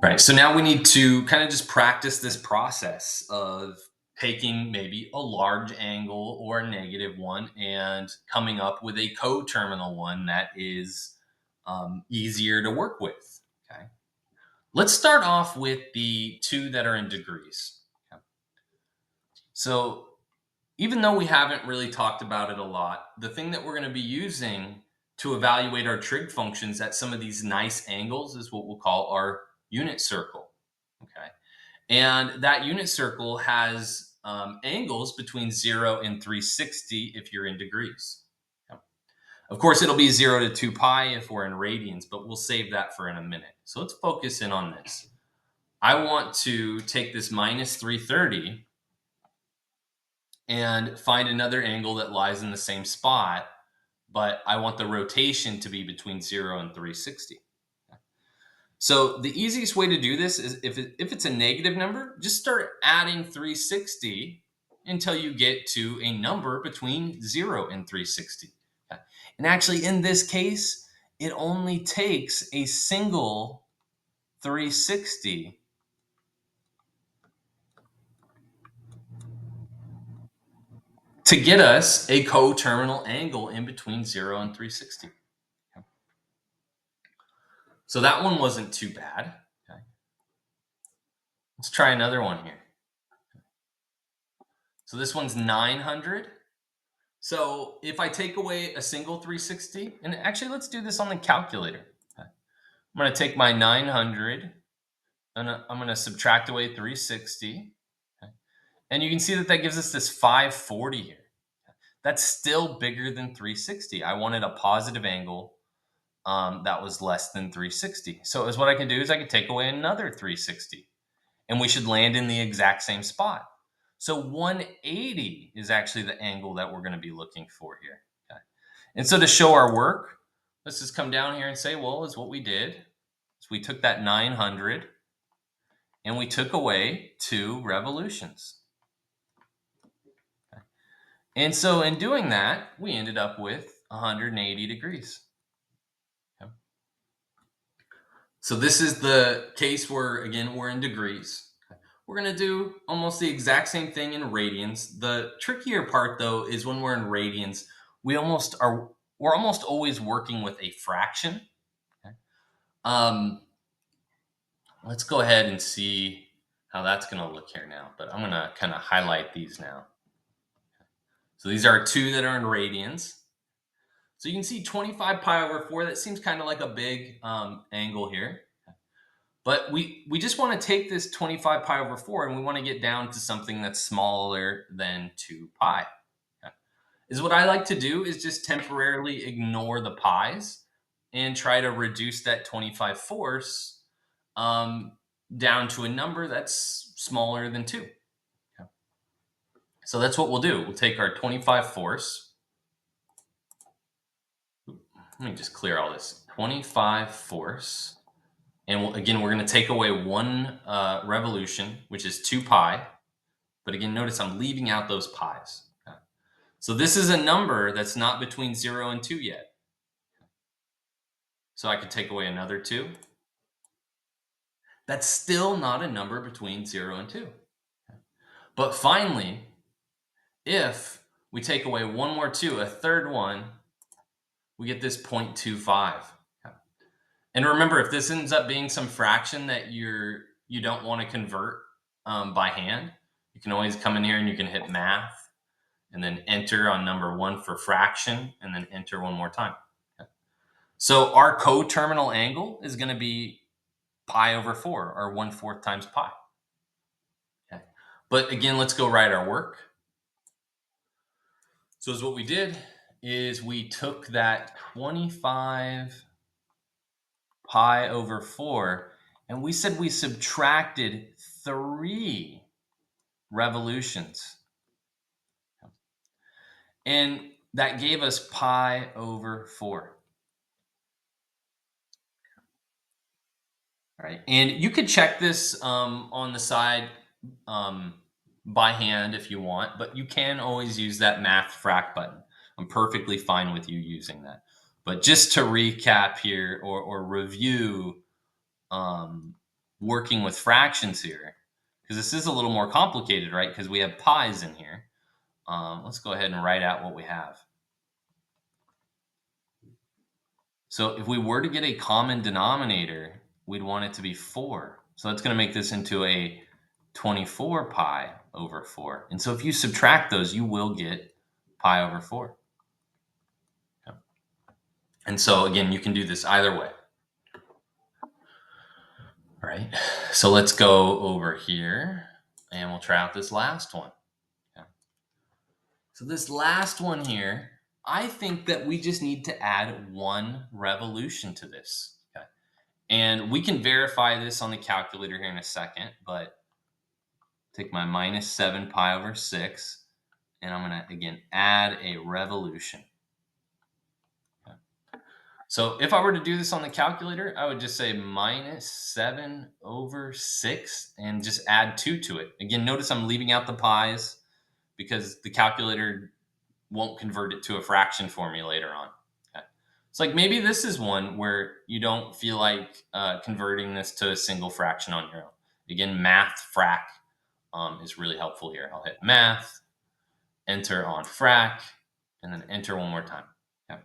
S1: Right. So now we need to kind of just practice this process of taking maybe a large angle or a negative one and coming up with a coterminal one that is easier to work with. Okay. Let's start off with the two that are in degrees. Okay. So even though we haven't really talked about it a lot, the thing that we're going to be using to evaluate our trig functions at some of these nice angles is what we'll call our unit circle. Okay. And that unit circle has angles between 0 and 360 if you're in degrees. Okay. Of course, it'll be 0 to 2 pi if we're in radians, but we'll save that for in a minute. So let's focus in on this. I want to take this minus 330 and find another angle that lies in the same spot, but I want the rotation to be between 0 and 360. So the easiest way to do this is if it's a negative number, just start adding 360 until you get to a number between 0 and 360. And actually, in this case, it only takes a single 360 to get us a coterminal angle in between 0 and 360. So that one wasn't too bad. Okay. Let's try another one here. So this one's 900. So if I take away a single 360, and actually let's do this on the calculator. Okay. I'm going to take my 900 and I'm going to subtract away 360. Okay. And you can see that that gives us this 540 here. That's still bigger than 360. I wanted a positive angle that was less than 360. So is what I can do is I can take away another 360 and we should land in the exact same spot. So 180 is actually the angle that we're going to be looking for here. Okay. And so to show our work, let's just come down here and say, well, is what we did is we took that 900 and we took away 2 revolutions. Okay. And so in doing that, we ended up with 180 degrees. Okay. So this is the case where, again, we're in degrees. We're going to do almost the exact same thing in radians. The trickier part, though, is when we're in radians, we're almost always working with a fraction. Okay. Let's go ahead and see. how that's going to look here now. But I'm going to kind of highlight these now. So these are two that are in radians. So you can see 25 pi over 4. That seems kind of like a big angle here. But we just want to take this 25 pi over 4 and we want to get down to something that's smaller than 2 pi. Okay. Is what I like to do is just temporarily ignore the pi's and try to reduce that 25 force um, down to a number that's smaller than 2. Okay. So that's what we'll do. We'll take our 25 force. Let me just clear all this. 25 force. And again, we're going to take away one revolution, which is 2 pi. But again, notice I'm leaving out those pi's. Okay. So this is a number that's not between 0 and 2 yet. So I could take away another 2. That's still not a number between 0 and 2. Okay. But finally, if we take away one more 2, a third one, we get this 0.25. Okay. And remember, if this ends up being some fraction that you don't want to convert by hand, you can always come in here and you can hit math and then enter on number 1 for fraction and then enter one more time. Okay. So our coterminal angle is going to be pi over 4 or 1/4 times pi. Okay. But again, let's go write our work. So as what we did is we took that 25 pi over 4 and we said we subtracted 3 revolutions. And that gave us pi over 4. All right. And you could check this on the side by hand if you want, but you can always use that math frac button. I'm perfectly fine with you using that. But just to recap here or review working with fractions here, because this is a little more complicated, right? Because we have pi's in here. Let's go ahead and write out what we have. So if we were to get a common denominator, we'd want it to be 4. So that's going to make this into a 24 pi over 4. And so if you subtract those, you will get pi over 4. Okay. And so again, you can do this either way. All right. So let's go over here and we'll try out this last one. Okay. So this last one here, I think that we just need to add one revolution to this. Okay. And we can verify this on the calculator here in a second, but take my minus 7 pi over 6, and I'm going to, again, add a revolution. Okay. So if I were to do this on the calculator, I would just say minus 7 over 6 and just add 2 to it. Again, notice I'm leaving out the pi's because the calculator won't convert it to a fraction for me later on. Okay. It's like maybe this is one where you don't feel like converting this to a single fraction on your own. Again, math frac is really helpful here. I'll hit math, enter on frac, and then enter one more time. Okay.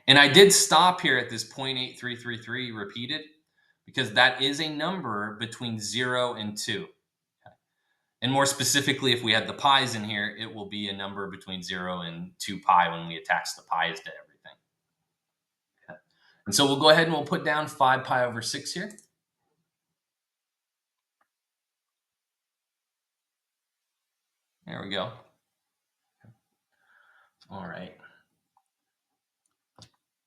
S1: And I did stop here at this 0.8333 repeated because that is a number between 0 and 2. Okay. And more specifically, if we had the pi's in here, it will be a number between 0 and 2 pi when we attach the pi's to everything. Okay. And so we'll go ahead and we'll put down 5 pi over 6 here. There we go. All right.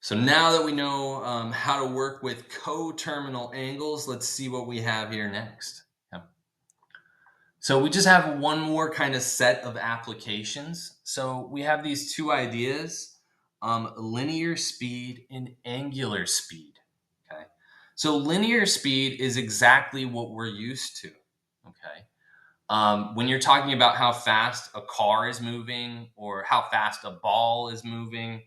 S1: So now that we know how to work with coterminal angles, let's see what we have here next. Yeah. So we just have one more kind of set of applications. So we have these two ideas, linear speed and angular speed. Okay. So linear speed is exactly what we're used to. Okay. When you're talking about how fast a car is moving or how fast a ball is moving,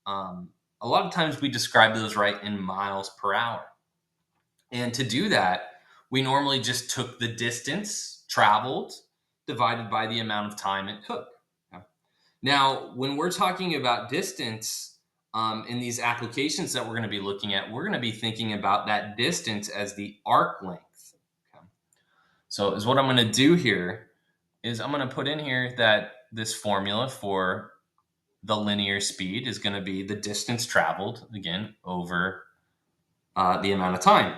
S1: um, a lot of times we describe those right in miles per hour. And to do that, we normally just took the distance traveled divided by the amount of time it took. Okay. Now, when we're talking about distance in these applications that we're going to be looking at, we're going to be thinking about that distance as the arc length. Okay. So is what I'm going to do here is I'm going to put in here that this formula for the linear speed is going to be the distance traveled, again, over the amount of time.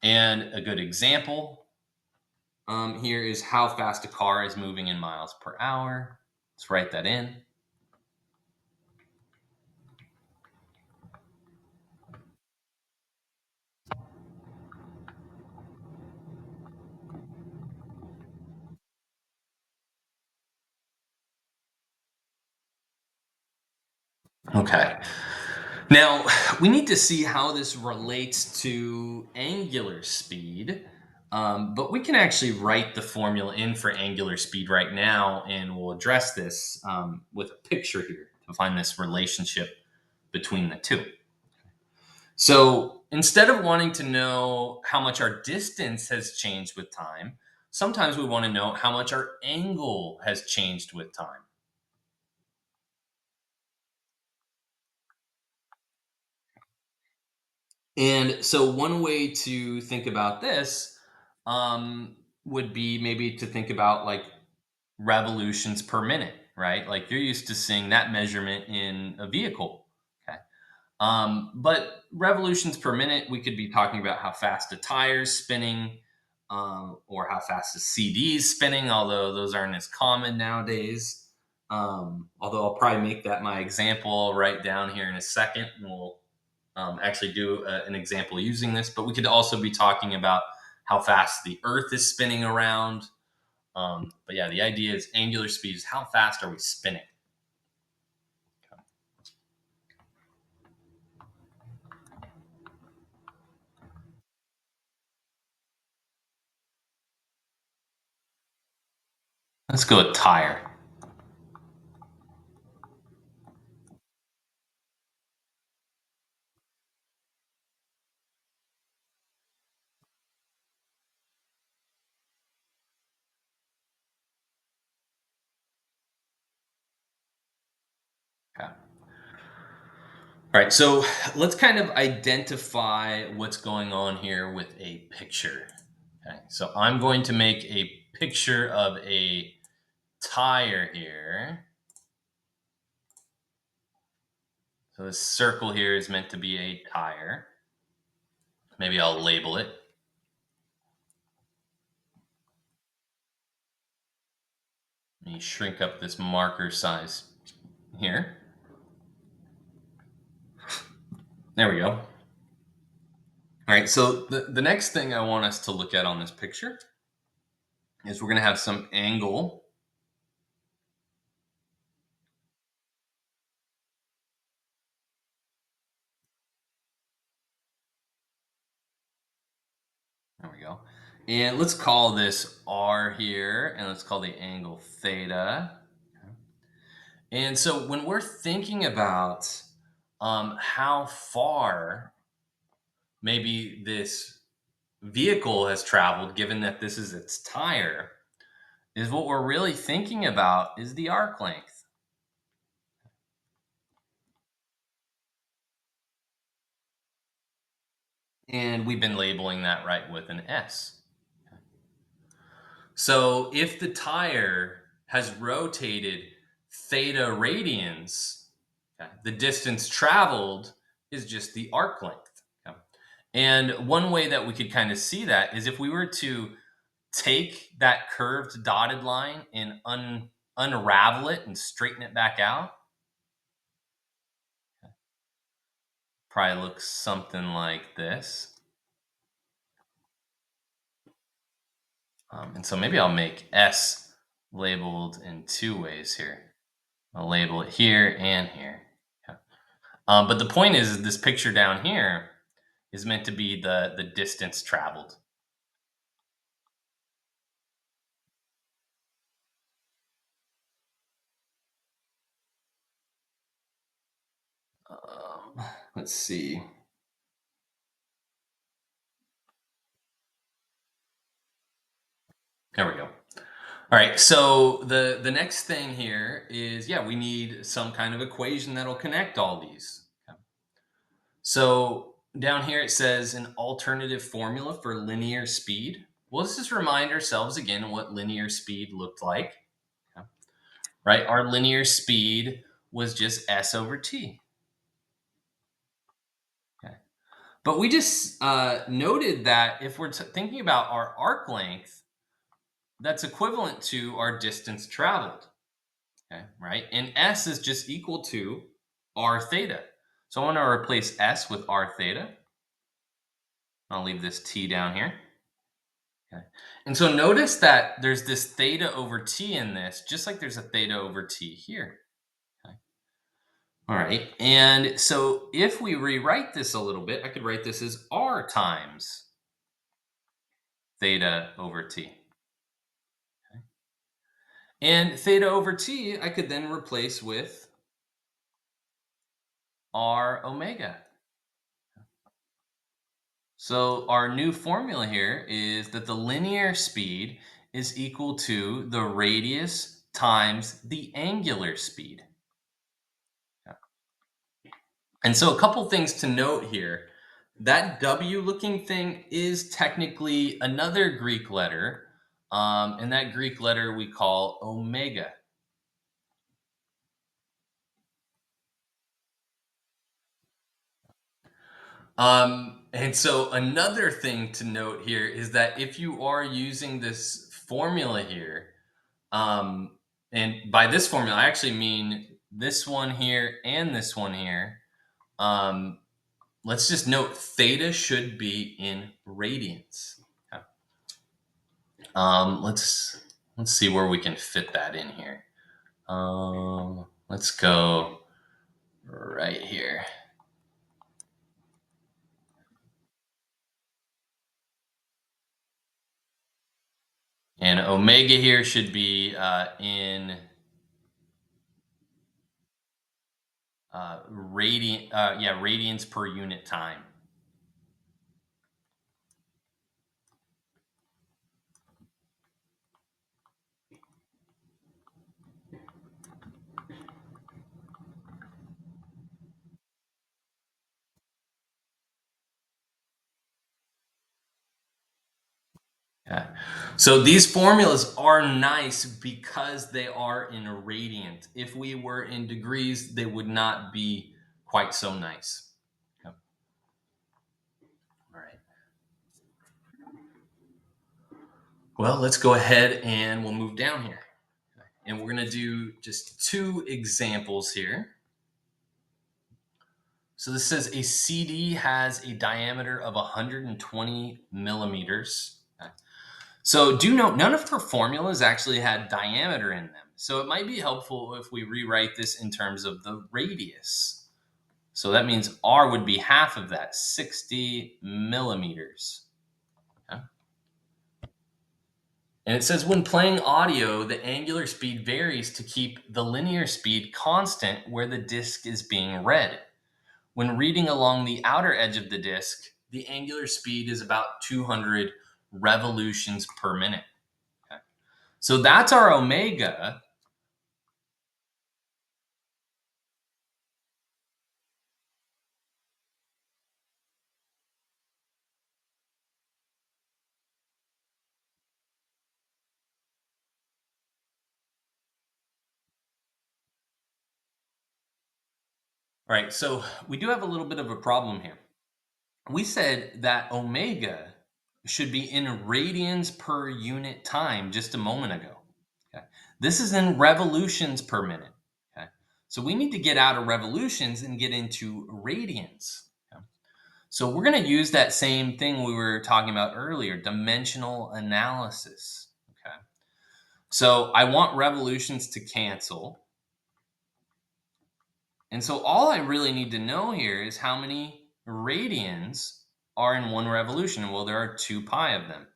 S1: And a good example here is how fast a car is moving in miles per hour. Let's write that in. Okay. Now, we need to see how this relates to angular speed, but we can actually write the formula in for angular speed right now, and we'll address this with a picture here to find this relationship between the two. So instead of wanting to know how much our distance has changed with time, sometimes we want to know how much our angle has changed with time. And so one way to think about this would be maybe to think about like revolutions per minute, right? Like you're used to seeing that measurement in a vehicle. Okay. But revolutions per minute, we could be talking about how fast a tire's spinning, or how fast a CD's spinning, although those aren't as common nowadays. Although I'll probably make that my example right down here in a second, and we'll actually do an example using this. But we could also be talking about how fast the Earth is spinning around. But yeah, the idea is angular speed is how fast are we spinning? Let's go with tire. Okay. All right, so let's kind of identify what's going on here with a picture. Okay, so I'm going to make a picture of a tire here. So this circle here is meant to be a tire. Maybe I'll label it. Let me shrink up this marker size here. There we go. All right, so the next thing I want us to look at on this picture is we're going to have some angle. There we go. And let's call this R here, and let's call the angle theta. And so when we're thinking about how far maybe this vehicle has traveled, given that this is its tire, is what we're really thinking about is the arc length. And we've been labeling that right with an S. So if the tire has rotated theta radians, okay, the distance traveled is just the arc length. Okay? And one way that we could kind of see that is if we were to take that curved dotted line and unravel it and straighten it back out, probably looks something like this. And so maybe I'll make S labeled in two ways here. I'll label it here and here. Okay. But the point is, this picture down here is meant to be the distance traveled. Let's see. There we go. All right. So the next thing here is, yeah, we need some kind of equation that'll connect all these. Okay. So down here it says an alternative formula for linear speed. Well, let's just remind ourselves again what linear speed looked like. Okay. Right? Our linear speed was just s over t. Okay. But we just noted that if we're thinking about our arc length, that's equivalent to our distance traveled. Okay, right? And s is just equal to r theta. So I want to replace s with r theta. I'll leave this t down here. Okay. And so notice that there's this theta over t in this, just like there's a theta over t here. Okay. All right. And so if we rewrite this a little bit, I could write this as r times theta over t. Okay. And theta over t, I could then replace with r omega. So our new formula here is that the linear speed is equal to the radius times the angular speed. Yeah. And so a couple things to note here. That W looking thing is technically another Greek letter. And that Greek letter we call omega. And so another thing to note here is that if you are using this formula here, and by this formula, I actually mean this one here and this one here. Um, let's just note theta should be in radians. Okay. Let's see where we can fit that in here. Let's go right here. And omega here should be in radians per unit time. Yeah. So these formulas are nice because they are in a radiant. If we were in degrees, they would not be quite so nice. Yep. All right. Well, let's go ahead and we'll move down here. And we're going to do just two examples here. So this says a CD has a diameter of 120 millimeters. Okay. So do note, none of her formulas actually had diameter in them. So it might be helpful if we rewrite this in terms of the radius. So that means R would be half of that, 60 millimeters. Okay. And it says when playing audio, the angular speed varies to keep the linear speed constant where the disc is being read. When reading along the outer edge of the disc, the angular speed is about 200 revolutions per minute. Okay. So that's our omega. All right, so we do have a little bit of a problem here. We said that omega should be in radians per unit time just a moment ago. Okay. This is in revolutions per minute. Okay. So we need to get out of revolutions and get into radians. Okay. So we're going to use that same thing we were talking about earlier, dimensional analysis. Okay. So I want revolutions to cancel. And so all I really need to know here is how many radians are in one revolution. Well, there are 2 pi of them.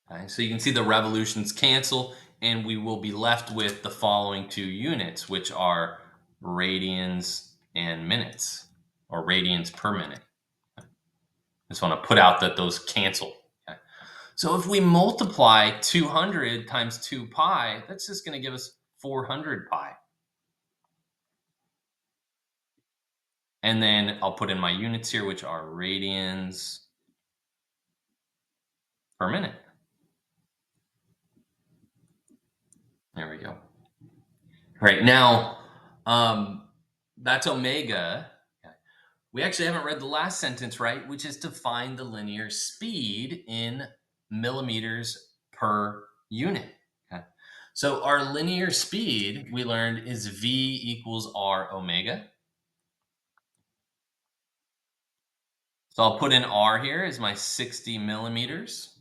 S1: Okay, so you can see the revolutions cancel, and we will be left with the following 2 units, which are radians and minutes, or radians per minute. Just want to put out that those cancel. Okay. So if we multiply 200 times 2 pi, that's just going to give us 400 pi. And then I'll put in my units here, which are radians per minute. There we go. All right, now that's omega. We actually haven't read the last sentence, right? Which is to find the linear speed in millimeters per unit. Okay. So our linear speed, we learned, is V equals R omega. So I'll put in R here as my 60 millimeters.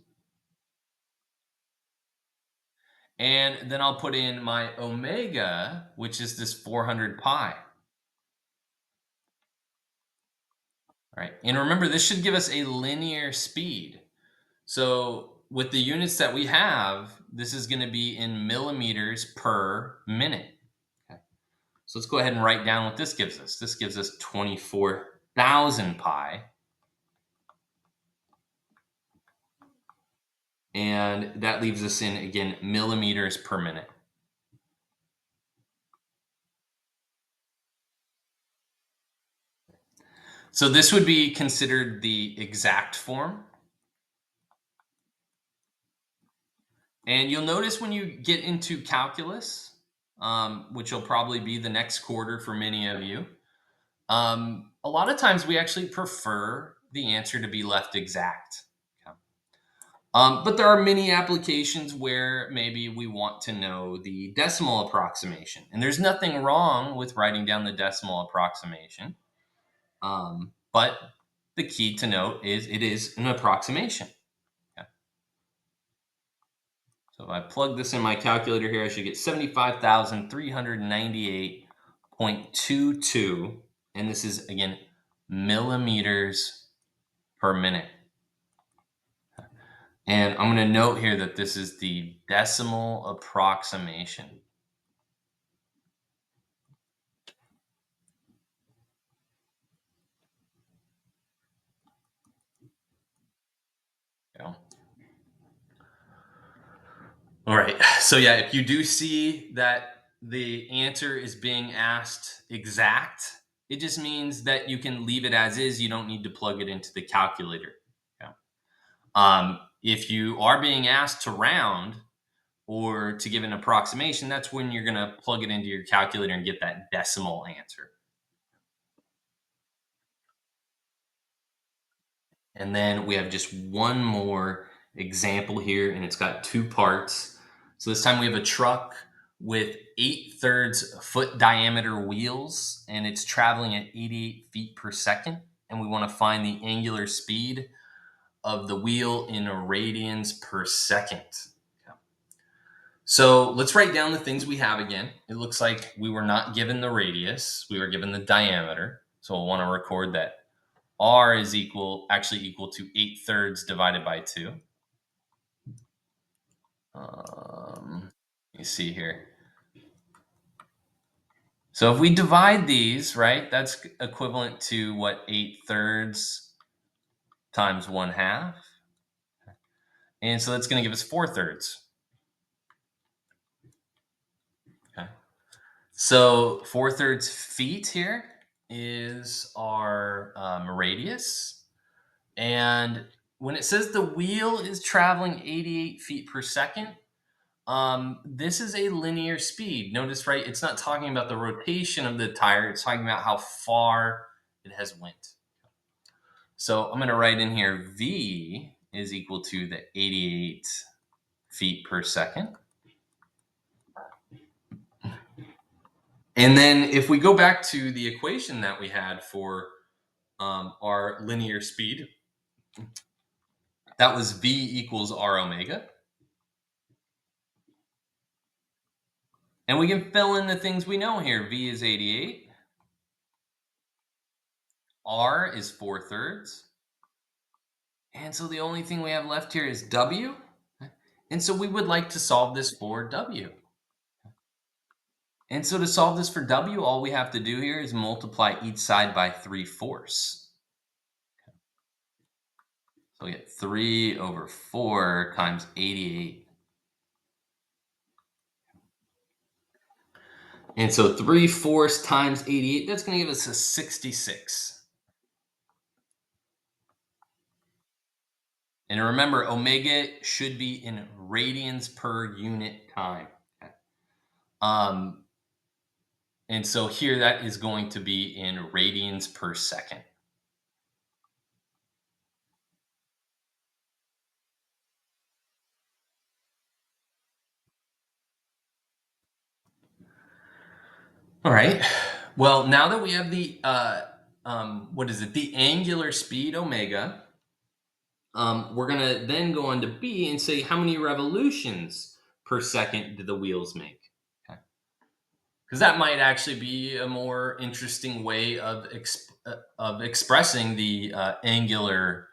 S1: And then I'll put in my omega, which is this 400 pi. All right. And remember, this should give us a linear speed. So with the units that we have, this is going to be in millimeters per minute. Okay. So let's go ahead and write down what this gives us. This gives us 24,000 pi. And that leaves us in, again, millimeters per minute. So this would be considered the exact form. And you'll notice when you get into calculus, which will probably be the next quarter for many of you, a lot of times we actually prefer the answer to be left exact. Okay. But there are many applications where maybe we want to know the decimal approximation. And there's nothing wrong with writing down the decimal approximation. But the key to note is it is an approximation. Okay. So if I plug this in my calculator here, I should get 75,398.22. And this is, again, millimeters per minute. And I'm going to note here that this is the decimal approximation. Yeah. All right. So yeah, if you do see that the answer is being asked exact, it just means that you can leave it as is. You don't need to plug it into the calculator. Yeah. If you are being asked to round or to give an approximation, that's when you're going to plug it into your calculator and get that decimal answer. And then we have just one more example here, and it's got two parts. So this time we have a truck with 8/3 foot diameter wheels, and it's traveling at 88 feet per second. And we want to find the angular speed of the wheel in radians per second. So let's write down the things we have again. It looks like we were not given the radius, we were given the diameter. So we'll want to record that R is actually equal to 8/3 divided by 2. You see here. So if we divide these, right, that's equivalent to what, 8/3 times 1/2. And so that's going to give us 4/3. Okay. So 4/3 feet here is our radius. And when it says the wheel is traveling 88 feet per second, this is a linear speed. Notice, right? It's not talking about the rotation of the tire. It's talking about how far it has went. So I'm going to write in here V is equal to the 88 feet per second. And then if we go back to the equation that we had for our linear speed, that was V equals R omega. And we can fill in the things we know here. V is 88. R is 4/3. And so the only thing we have left here is W. And so we would like to solve this for W. And so to solve this for W, all we have to do here is multiply each side by 3/4. So we get 3/4 times 88. And so 3/4 times 88, that's going to give us a 66. And remember, omega should be in radians per unit time. Um, and so here that is going to be in radians per second. All right. Well, now that we have the what is it? The angular speed omega. We're gonna then go on to B and say how many revolutions per second do the wheels make? Okay. Because that might actually be a more interesting way of expressing the angular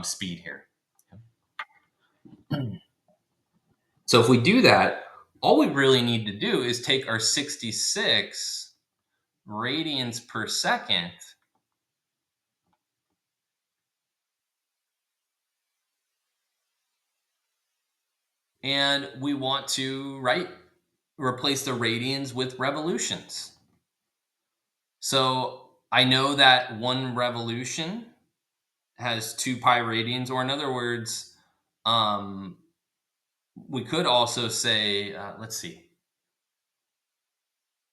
S1: speed here. So if we do that, all we really need to do is take our 66 radians per second, and we want to replace the radians with revolutions. So I know that one revolution has 2 pi radians, or in other words, um, we could also say, let's see.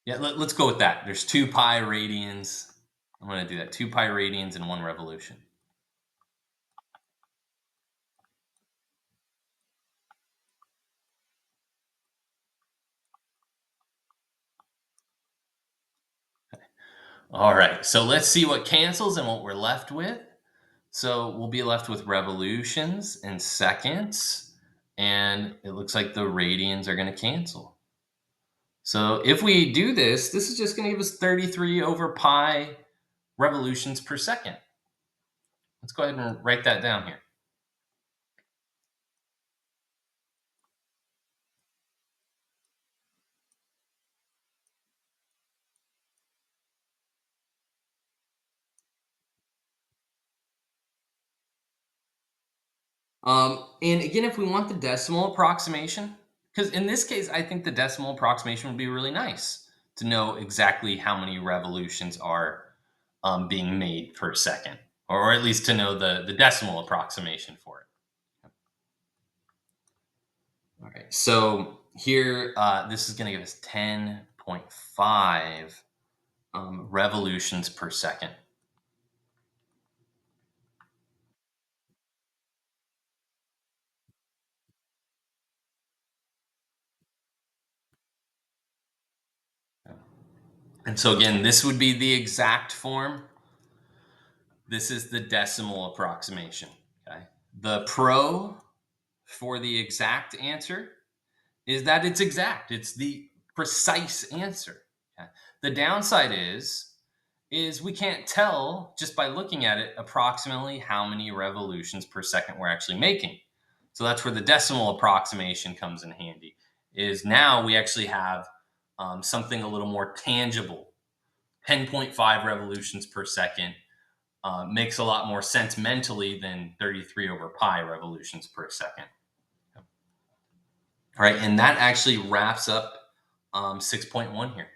S1: Yeah, let's go with that. There's 2 pi radians. I'm going to do that. 2 pi radians in one revolution. All right. So let's see what cancels and what we're left with. So we'll be left with revolutions and seconds. And it looks like the radians are going to cancel. So if we do this, this is just going to give us 33 over pi revolutions per second. Let's go ahead and write that down here. And again, if we want the decimal approximation, because in this case, I think the decimal approximation would be really nice to know exactly how many revolutions are being made per second, or at least to know the decimal approximation for it. All right. So here, this is going to give us 10.5 revolutions per second. And so again, this would be the exact form. This is the decimal approximation. Okay. The pro for the exact answer is that it's exact. It's the precise answer. Okay. The downside is we can't tell just by looking at it approximately how many revolutions per second we're actually making. So that's where the decimal approximation comes in handy. Is now we actually have something a little more tangible. 10.5 revolutions per second makes a lot more sense mentally than 33 over pi revolutions per second. All right, and that actually wraps up 6.1 here.